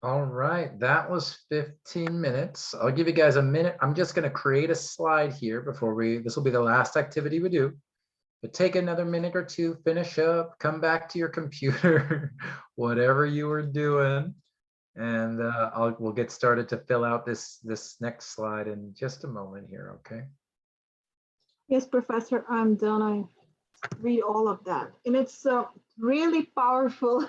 B: All right, that was 15 minutes. I'll give you guys a minute. I'm just going to create a slide here before this will be the last activity we do. But take another minute or two, finish up, come back to your computer, whatever you were doing. And we'll get started to fill out this next slide in just a moment here, okay?
H: Yes, Professor, I'm done. I read all of that. And it's really powerful.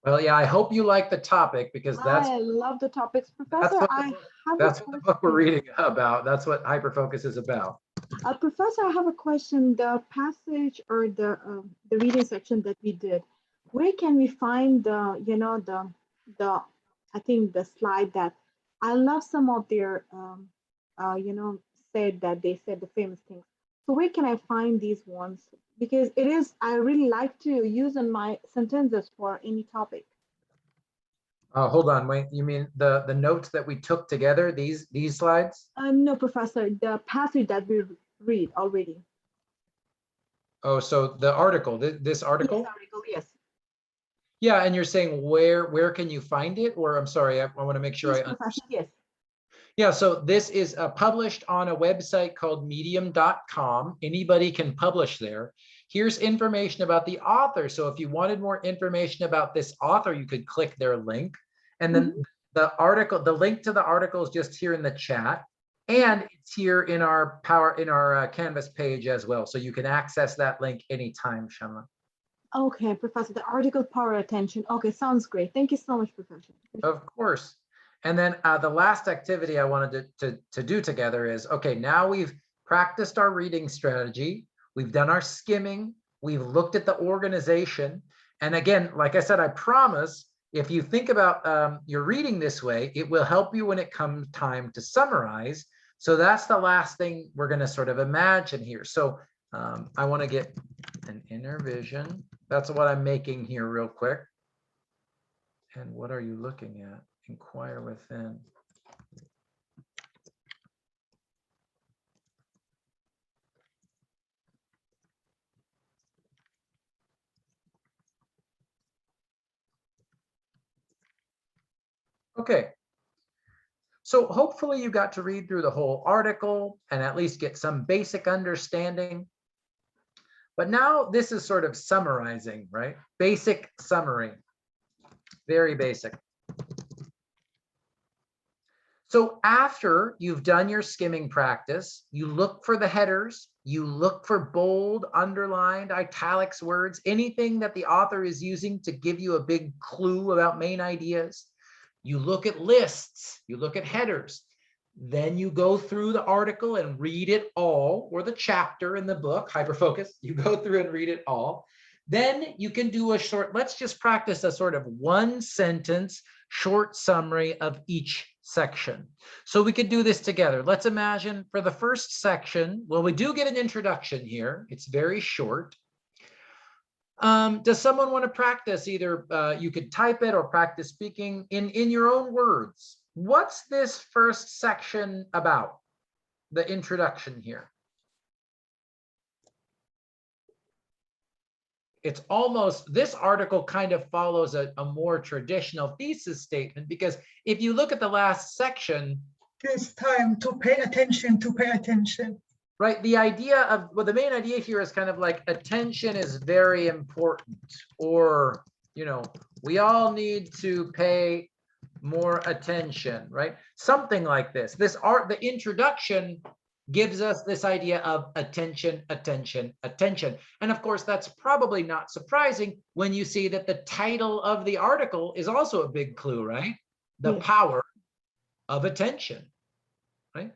B: Well, yeah, I hope you like the topic because
H: I love the topics, Professor.
B: That's what the book we're reading about. That's what Hyperfocus is about.
H: Professor, I have a question. The passage or the reading section that we did, where can we find the, you know, the I think the slide that I love some of their, you know, said that they said the famous things. So where can I find these ones? Because it is, I really like to use in my sentences for any topic.
B: Hold on, wait, you mean the notes that we took together, these slides?
H: No, Professor, the passage that we read already.
B: Oh, so the article, this article?
H: Yes, article, yes.
B: Yeah, and you're saying where can you find it? Or I'm sorry, I want to make sure
H: Yes,
B: I
H: Professor, yes.
B: Yeah, so this is published on a website called medium.com. Anybody can publish there. Here's information about the author. So if you wanted more information about this author, you could click their link. And then the article, the link to the article is just here in the chat. And it's here in our Canvas page as well. So you can access that link anytime, Shanla.
H: Okay, Professor, the article power attention. Okay, sounds great. Thank you so much, Professor.
B: Of course. And then the last activity I wanted to do together is, okay, now we've practiced our reading strategy. We've done our skimming. We've looked at the organization. And again, like I said, I promise if you think about your reading this way, it will help you when it comes time to summarize. So that's the last thing we're going to sort of imagine here. So I want to get an inner vision. That's what I'm making here real quick. And what are you looking at? Inquire within. Okay. So hopefully you got to read through the whole article and at least get some basic understanding. But now this is sort of summarizing, right? Basic summary. Very basic. So after you've done your skimming practice, you look for the headers, you look for bold, underlined, italics words, anything that the author is using to give you a big clue about main ideas. You look at lists, you look at headers. Then you go through the article and read it all, or the chapter in the book, hyperfocus. You go through and read it all. Then you can do a short, let's just practice a sort of 1-sentence short summary of each section. So we could do this together. Let's imagine for the first section, well, we do get an introduction here. It's very short. Does someone want to practice either, you could type it or practice speaking in your own words? What's this first section about? The introduction here. It's almost, this article kind of follows a more traditional thesis statement, because if you look at the last section,
A: It's time to pay attention, to pay attention.
B: right? The idea of, well, the main idea here is kind of like attention is very important, or, you know, we all need to pay more attention, right? Something like this. The introduction gives us this idea of attention, attention, attention. And of course, that's probably not surprising when you see that the title of the article is also a big clue, right? The power of attention, right?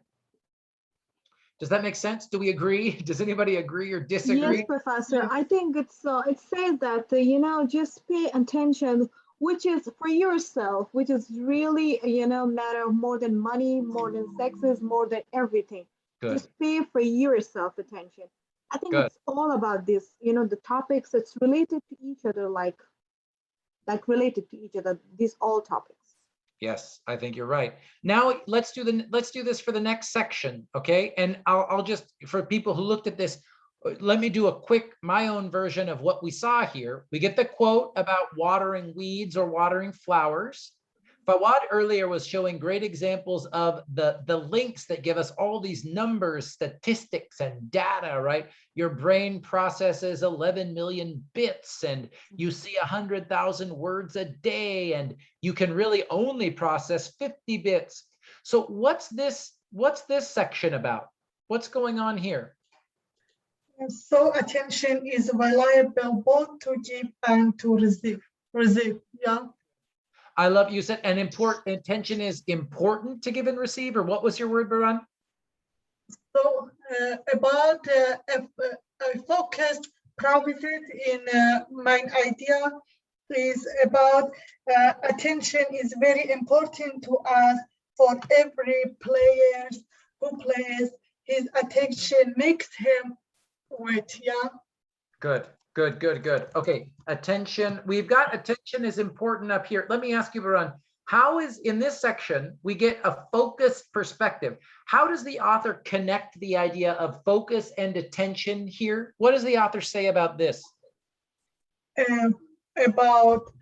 B: Does that make sense? Do we agree? Does anybody agree or disagree?
H: Yes, Professor. I think it says that, you know, just pay attention, which is for yourself, which is really, you know, matter more than money, more than sexes, more than everything.
B: Good.
H: Just pay for yourself attention. I think
B: Good.
H: it's all about this, you know, the topics that's related to each other, like related to each other, these all topics.
B: Yes, I think you're right. Now let's do this for the next section, okay? And I'll just, for people who looked at this, let me do a quick, my own version of what we saw here. We get the quote about watering weeds or watering flowers. Fawad earlier was showing great examples of the links that give us all these numbers, statistics, and data, right? Your brain processes 11 million bits, and you see 100,000 words a day, and you can really only process 50 bits. So what's this section about? What's going on here?
A: So attention is reliable both to give and to receive. Yeah.
B: I love, you said an important, attention is important to give and receive, or what was your word, Baran?
A: So about a focused provided in main idea is about attention is very important to us. For every player who plays, his attention makes him wait. Yeah.
B: Good, good, good, good. Okay, attention. We've got attention is important up here. Let me ask you, Baran, how is, in this section, we get a focused perspective. How does the author connect the idea of focus and attention here? What does the author say about this?
A: About,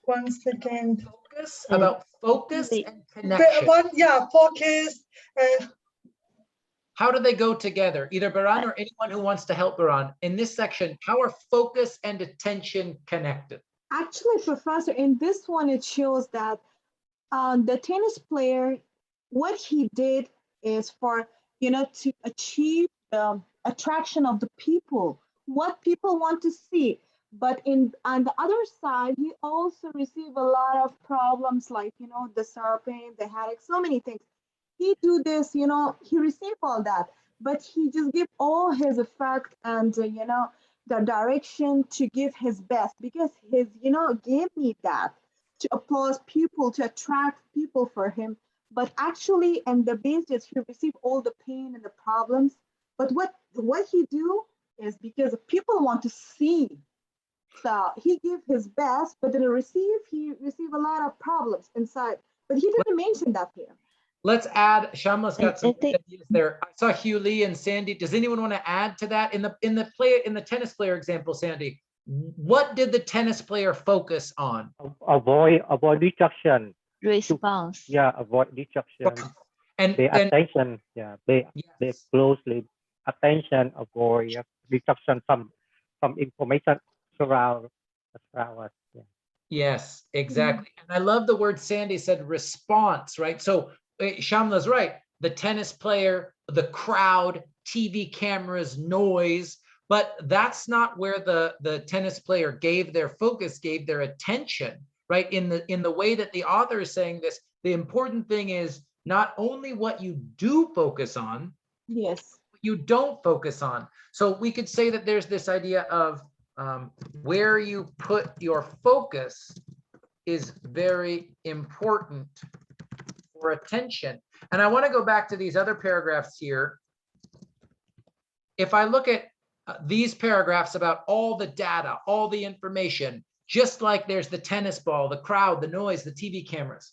A: one second.
B: Focus, about focus and connection.
A: Focus.
B: How do they go together? Either Baran or anyone who wants to help Baran. In this section, how are focus and attention connected?
H: Actually, Professor, in this one, it shows that the tennis player, what he did is for, you know, to achieve the attraction of the people, what people want to see. But on the other side, he also received a lot of problems like, you know, the pain, the headache, so many things. He do this, you know, he received all that, but he just give all his effort and, you know, the direction to give his best, because his, you know, game need that to applause people, to attract people for him. But actually, and the base is he received all the pain and the problems. But what he do is because people want to see. So he give his best, but then he receive a lot of problems inside. But he didn't mention that here.
B: Let's add, Shamla's got some ideas there. I saw Hugh Lee and Sandy. Does anyone want to add to that? In the tennis player example, Sandy, what did the tennis player focus on?
E: Avoid distraction.
J: Response.
E: Yeah, avoid distraction.
B: And
E: pay attention. Yeah, pay closely attention. Avoid distraction. Some information surround us. Yeah.
B: Yes, exactly. And I love the word Sandy said, response, right? So Shamla's right. The tennis player, the crowd, TV cameras, noise, but that's not where the tennis player gave their focus, gave their attention, right? In the way that the author is saying this, the important thing is not only what you do focus on,
H: Yes.
B: you don't focus on. So we could say that there's this idea of where you put your focus is very important for attention. And I want to go back to these other paragraphs here. If I look at these paragraphs about all the data, all the information, just like there's the tennis ball, the crowd, the noise, the TV cameras.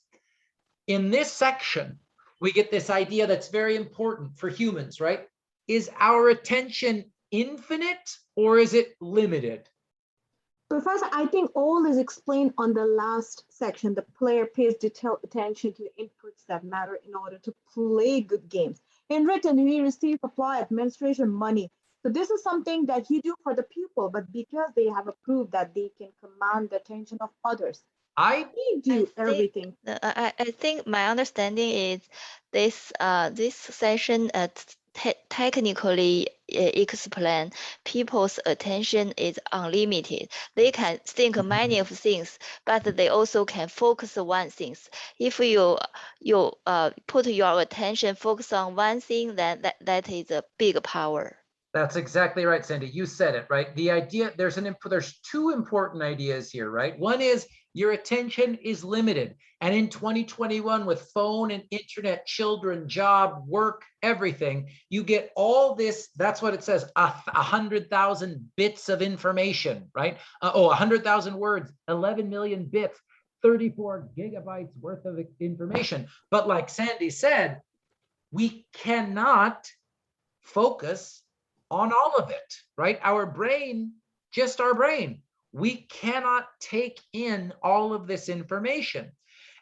B: In this section, we get this idea that's very important for humans, right? Is our attention infinite or is it limited?
H: Professor, I think all is explained on the last section. The player pays detailed attention to the inputs that matter in order to play good games. In return, he receives applause, administration, money. So this is something that you do for the pupil, but because they have approved that they can command the attention of others. We do everything.
J: I think my understanding is this session technically explain people's attention is unlimited. They can think many of things, but they also can focus on one thing. If you put your attention focus on one thing, then that is a big power.
B: That's exactly right, Sandy. You said it, right? The idea, there's two important ideas here, right? One is your attention is limited. And in 2021, with phone and internet, children, job, work, everything, you get all this, that's what it says, 100,000 bits of information, right? 100,000 words, 11 million bits, 34 gigabytes worth of information. But like Sandy said, we cannot focus on all of it, right? Our brain, just our brain, we cannot take in all of this information.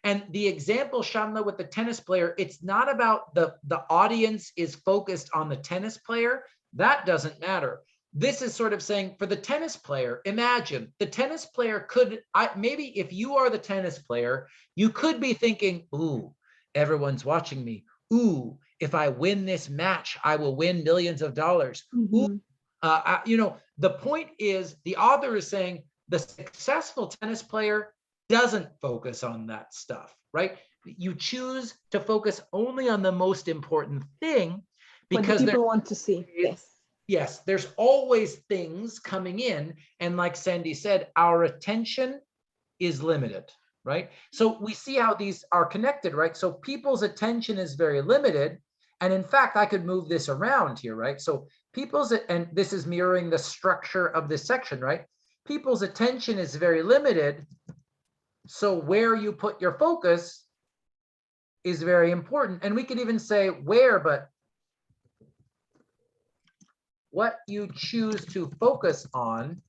B: And the example, Shamla, with the tennis player, it's not about the audience is focused on the tennis player. That doesn't matter. This is sort of saying for the tennis player, imagine the tennis player could, maybe if you are the tennis player, you could be thinking, ooh, everyone's watching me. Ooh, if I win this match, I will win millions of dollars. Ooh, the point is, the author is saying the successful tennis player doesn't focus on that stuff, right? You choose to focus only on the most important thing because
H: people want to see. Yes.
B: Yes, there's always things coming in. And like Sandy said, our attention is limited. Right? So we see how these are connected, right? So people's attention is very limited. And in fact, I could move this around here, right? So and this is mirroring the structure of this section, right? People's attention is very limited. So where you put your focus is very important. And we could even say where, but what you choose to focus on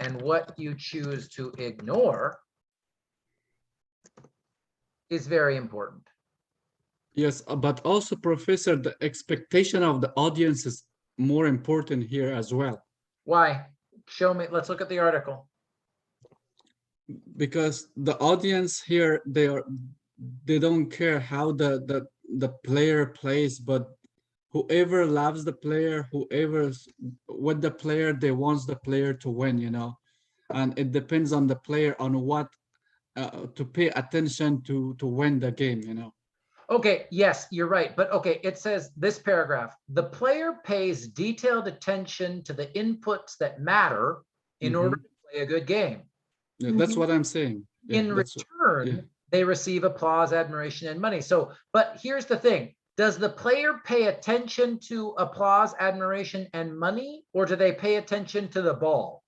B: and what you choose to ignore is very important.
C: Yes, but also, Professor, the expectation of the audience is more important here as well.
B: Why? Show me. Let's look at the article.
C: Because the audience here, they don't care how the player plays, but whoever loves the player, what the player, they wants the player to win, and it depends on the player on what to pay attention to win the game,
B: Okay, yes, you're right. But okay, it says this paragraph, the player pays detailed attention to the inputs that matter in order to play a good game.
C: Yeah, that's what I'm saying. Yeah,
B: in return, they receive applause, admiration, and money. So, but here's the thing. Does the player pay attention to applause, admiration, and money, or do they pay attention to the ball?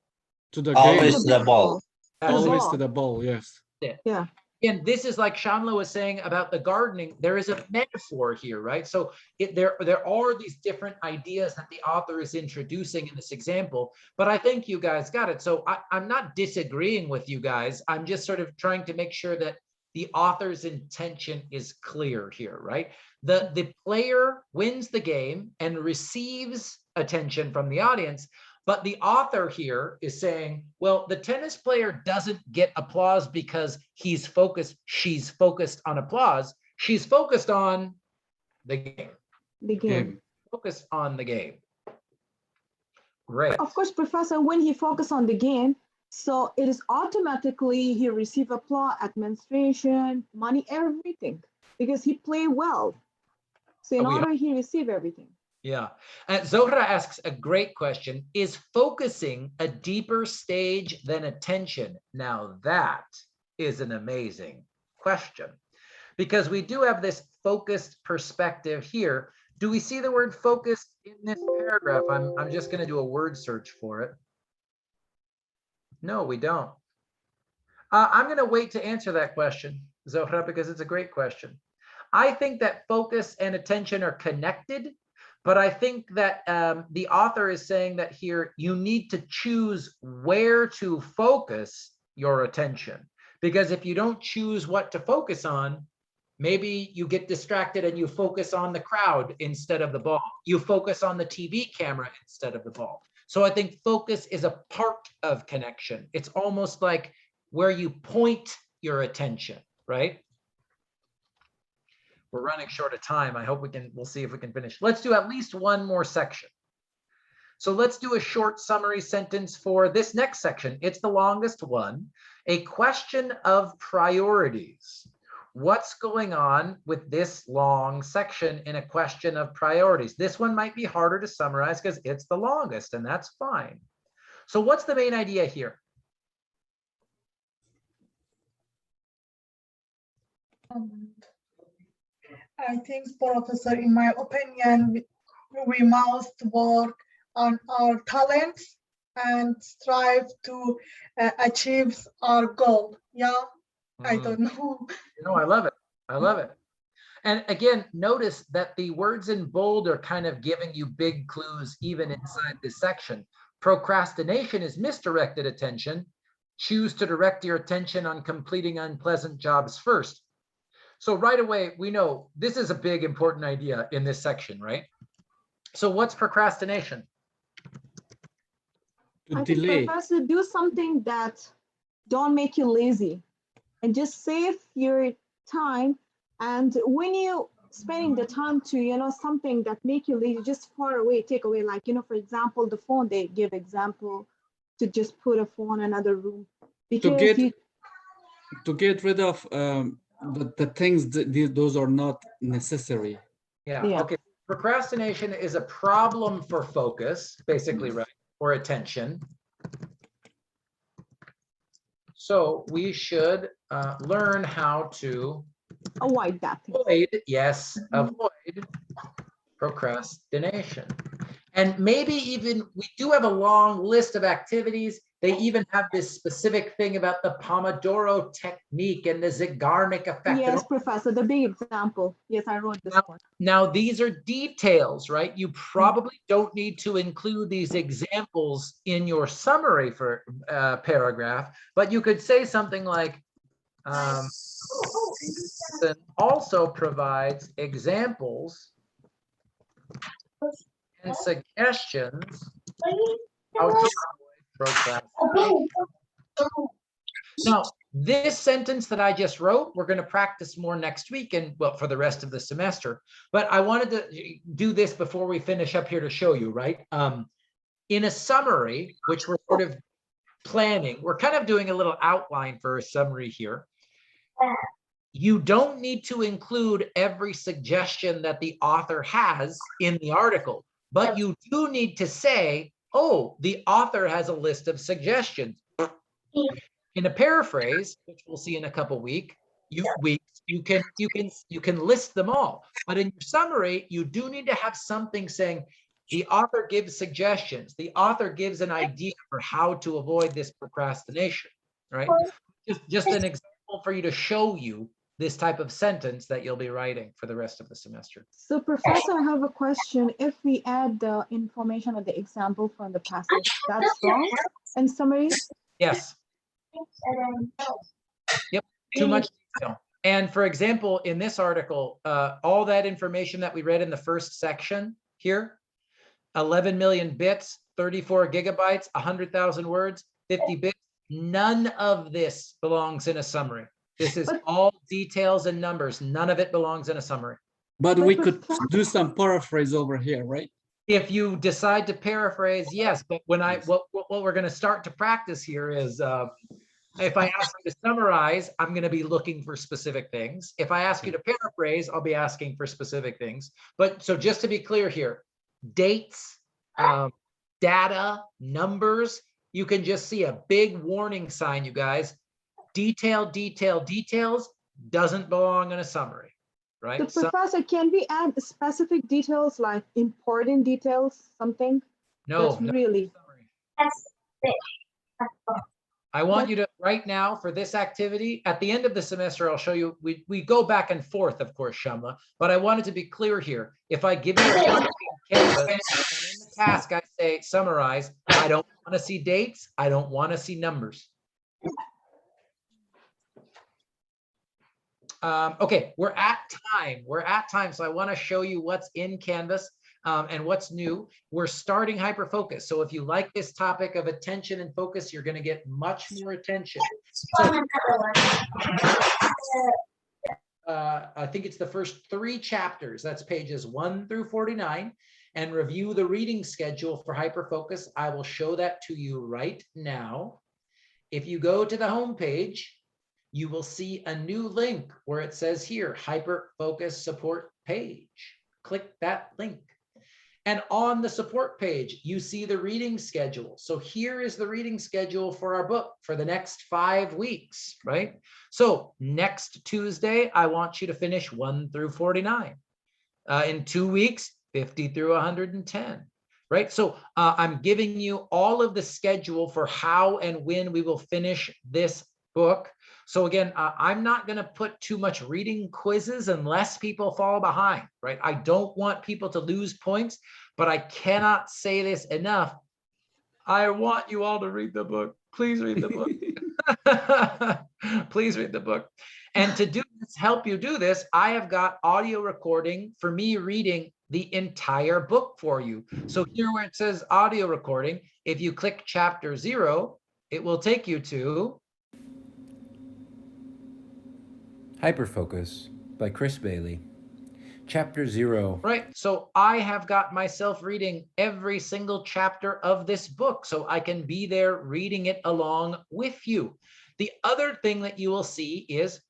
C: To the
D: always
C: game.
D: to the ball.
C: Always to the ball, yes.
H: Yeah.
B: And this is like Shamla was saying about the gardening. There is a metaphor here, right? So there are these different ideas that the author is introducing in this example, but I think you guys got it. So I'm not disagreeing with you guys. I'm just sort of trying to make sure that the author's intention is clear here, right? The player wins the game and receives attention from the audience, But the author here is saying, well, the tennis player doesn't get applause because she's focused on applause. She's focused on the game.
H: The game.
B: Focus on the game. Great.
H: Of course, Professor, when he focus on the game, so it is automatically he receive applause, administration, money, everything, because he play well. So in order he receive everything.
B: Yeah. Zohra asks a great question. Is focusing a deeper stage than attention? Now that is an amazing question, because we do have this focused perspective here. Do we see the word focus in this paragraph? I'm just going to do a word search for it. No, we don't. I'm going to wait to answer that question, Zohra, because it's a great question. I think that focus and attention are connected, but I think that the author is saying that here you need to choose where to focus your attention, because if you don't choose what to focus on, maybe you get distracted and you focus on the crowd instead of the ball. You focus on the TV camera instead of the ball. So I think focus is a part of connection. It's almost like where you point your attention, right? We're running short of time. I hope we'll see if we can finish. Let's do at least one more section. So let's do a short summary sentence for this next section. It's the longest one. A question of priorities. What's going on with this long section in a question of priorities? This one might be harder to summarize because it's the longest, and that's fine. So what's the main idea here?
A: I think, Professor, in my opinion, we must work on our talents and strive to achieve our goal. Yeah, I don't know.
B: No, I love it. I love it. And again, notice that the words in bold are kind of giving you big clues even inside this section. Procrastination is misdirected attention. Choose to direct your attention on completing unpleasant jobs first. So right away, we know this is a big important idea in this section, right? So what's procrastination?
H: I think, Professor, do something that don't make you lazy and just save your time. And when you spending the time to, something that make you lazy, just far away, take away, like, for example, the phone, they give example to just put a phone in another room. Because
C: to get rid of the things that those are not necessary.
B: Yeah. Okay. Procrastination is a problem for focus, basically, right? Or attention. So we should learn how to
H: avoid that.
B: Avoid procrastination. And maybe even we do have a long list of activities. They even have this specific thing about the Pomodoro technique and the Zeigarnik effect.
H: Yes, Professor, the big example. Yes, I wrote this one.
B: Now, these are details, right? You probably don't need to include these examples in your summary for paragraph, but you could say something like, also provides examples and suggestions how to avoid procrastination. Now, this sentence that I just wrote, we're going to practice more next week and, well, for the rest of the semester. But I wanted to do this before we finish up here to show you, right? In a summary, which we're sort of planning, we're kind of doing a little outline for a summary here. You don't need to include every suggestion that the author has in the article, but you do need to say, oh, the author has a list of suggestions. In a paraphrase, which we'll see in a couple weeks, you can list them all. But in your summary, you do need to have something saying the author gives suggestions. The author gives an idea for how to avoid this procrastination, right? Just an example for you to show you this type of sentence that you'll be writing for the rest of the semester.
H: So, Professor, I have a question. If we add the information or the example from the passage, that's wrong in summary?
B: Yes. Yep, too much detail. And for example, in this article, all that information that we read in the first section here, 11 million bits, 34 gigabytes, 100,000 words, 50 bits. None of this belongs in a summary. This is all details and numbers. None of it belongs in a summary.
C: But we could do some paraphrase over here, right?
B: If you decide to paraphrase, yes, but when what we're going to start to practice here is if I ask you to summarize, I'm going to be looking for specific things. If I ask you to paraphrase, I'll be asking for specific things. But so just to be clear here, dates, data, numbers, you can just see a big warning sign, you guys. Details doesn't belong in a summary, right?
H: So, Professor, can we add specific details like important details, something?
B: No,
H: That's really.
B: I want you to, right now, for this activity, at the end of the semester, I'll show you, we go back and forth, of course, Shamla, but I wanted to be clear here. If I give you a canvas, and in the task I say summarize, I don't want to see dates, I don't want to see numbers. Okay, we're at time, so I want to show you what's in Canvas. And what's new. We're starting hyperfocus. So if you like this topic of attention and focus, you're going to get much more attention. So, I think it's the first 3 chapters. That's pages 1 through 49. And review the reading schedule for hyperfocus. I will show that to you right now. If you go to the home page, you will see a new link where it says here, hyperfocus support page. Click that link. And on the support page, you see the reading schedule. So here is the reading schedule for our book for the next 5 weeks, right? So next Tuesday, I want you to finish 1 through 49. In 2 weeks, 50 through 110, right? So I'm giving you all of the schedule for how and when we will finish this book. So again, I'm not going to put too much reading quizzes unless people fall behind, right? I don't want people to lose points, but I cannot say this enough. I want you all to read the book. Please read the book. Please read the book. And to do this, help you do this, I have got audio recording for me reading the entire book for you. So here where it says audio recording, if you click chapter 0, it will take you to
K: Hyperfocus by Chris Bailey. Chapter 0.
B: Right. So I have got myself reading every single chapter of this book, so I can be there reading it along with you. The other thing that you will see is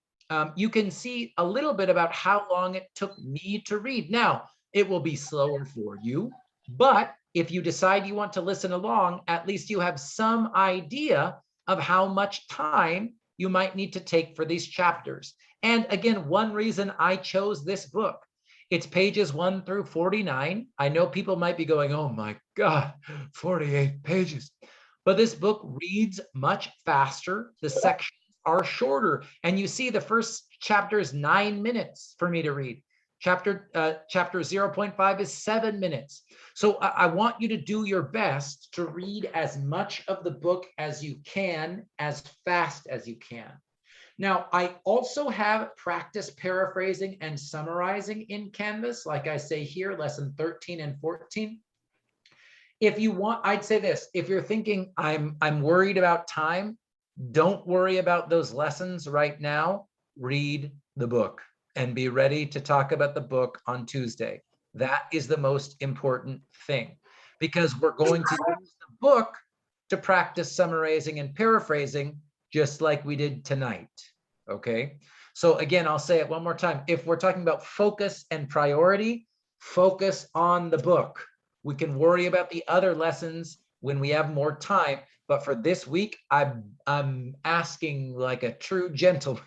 B: you can see a little bit about how long it took me to read. Now, it will be slower for you, but if you decide you want to listen along, at least you have some idea of how much time you might need to take for these chapters. And again, one reason I chose this book, it's pages 1 through 49. I know people might be going, oh my God, 48 pages. But this book reads much faster. The sections are shorter. And you see the first chapter is 9 minutes for me to read. Chapter 0.5 is 7 minutes. So I want you to do your best to read as much of the book as you can, as fast as you can. Now, I also have practice paraphrasing and summarizing in Canvas, like I say here, lesson 13 and 14. If you want, I'd say this, if you're thinking I'm worried about time, don't worry about those lessons right now. Read the book and be ready to talk about the book on Tuesday. That is the most important thing, because we're going to use the book to practice summarizing and paraphrasing, just like we did tonight, okay? So again, I'll say it one more time. If we're talking about focus and priority, focus on the book. We can worry about the other lessons when we have more time, but for this week, I'm asking like a true gentleman,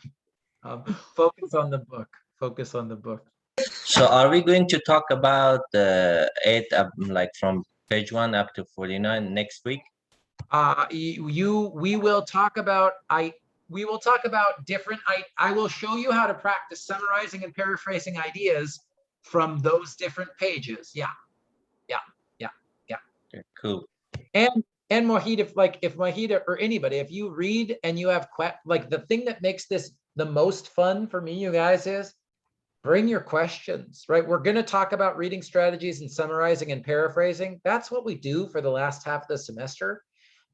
B: focus on the book, focus on the book.
D: So are we going to talk about the 8 like from page 1 up to 49 next week?
B: We will talk about different, I will show you how to practice summarizing and paraphrasing ideas from those different pages. Yeah.
D: Okay, cool.
B: And Mohit, if Mohit or anybody, if you read and you have like the thing that makes this the most fun for me, you guys, is bring your questions, right? We're going to talk about reading strategies and summarizing and paraphrasing. That's what we do for the last half of the semester.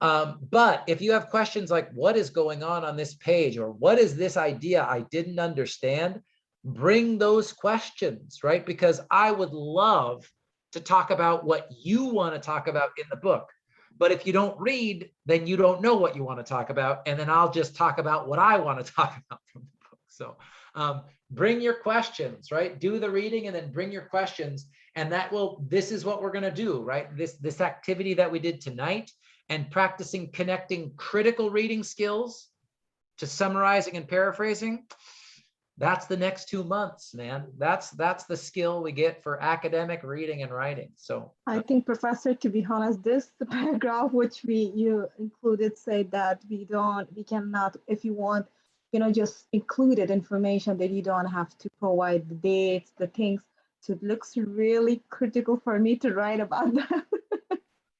B: But if you have questions like, what is going on this page, or what is this idea I didn't understand, bring those questions, right? Because I would love to talk about what you want to talk about in the book. But if you don't read, then you don't know what you want to talk about. And then I'll just talk about what I want to talk about from the book. So bring your questions, right? Do the reading and then bring your questions. And this is what we're going to do, right? This activity that we did tonight, and practicing connecting critical reading skills to summarizing and paraphrasing. That's the next 2 months, man. That's the skill we get for academic reading and writing. So
H: I think, Professor, to be honest, this the paragraph which you included said that we cannot, if you want, just included information that you don't have to provide the dates, the things. So it looks really critical for me to write about that.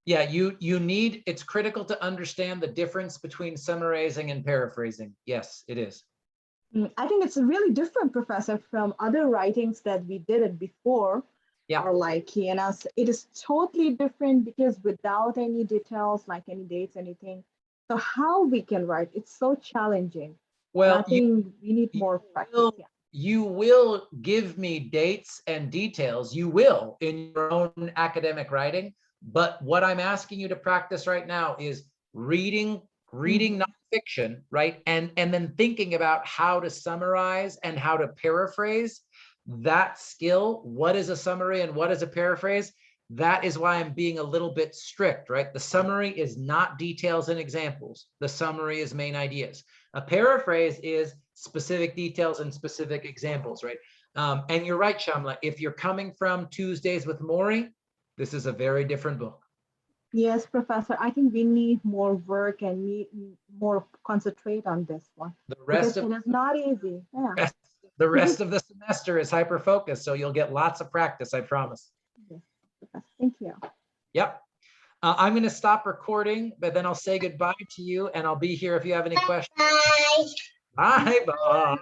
B: yeah, it's critical to understand the difference between summarizing and paraphrasing. Yes, it is.
H: I think it's really different, Professor, from other writings that we did it before.
B: Yeah.
H: Or like, it is totally different because without any details, like any dates, anything. So how we can write, it's so challenging.
B: Well,
H: I think we need more practice.
B: You will give me dates and details. You will in your own academic writing. But what I'm asking you to practice right now is reading nonfiction, right? And then thinking about how to summarize and how to paraphrase that skill. What is a summary and what is a paraphrase? That is why I'm being a little bit strict, right? The summary is not details and examples. The summary is main ideas. A paraphrase is specific details and specific examples, right? And you're right, Shamla, if you're coming from Tuesdays with Maury, this is a very different book.
H: Yes, Professor, I think we need more work and need more concentrate on this one.
B: The rest
H: because
B: of
H: it is not easy. Yeah.
B: the rest of the semester is hyper-focused, so you'll get lots of practice, I promise.
H: Yes, thank you.
B: Yep. I'm going to stop recording, but then I'll say goodbye to you, and I'll be here if you have any questions. Bye. Bye.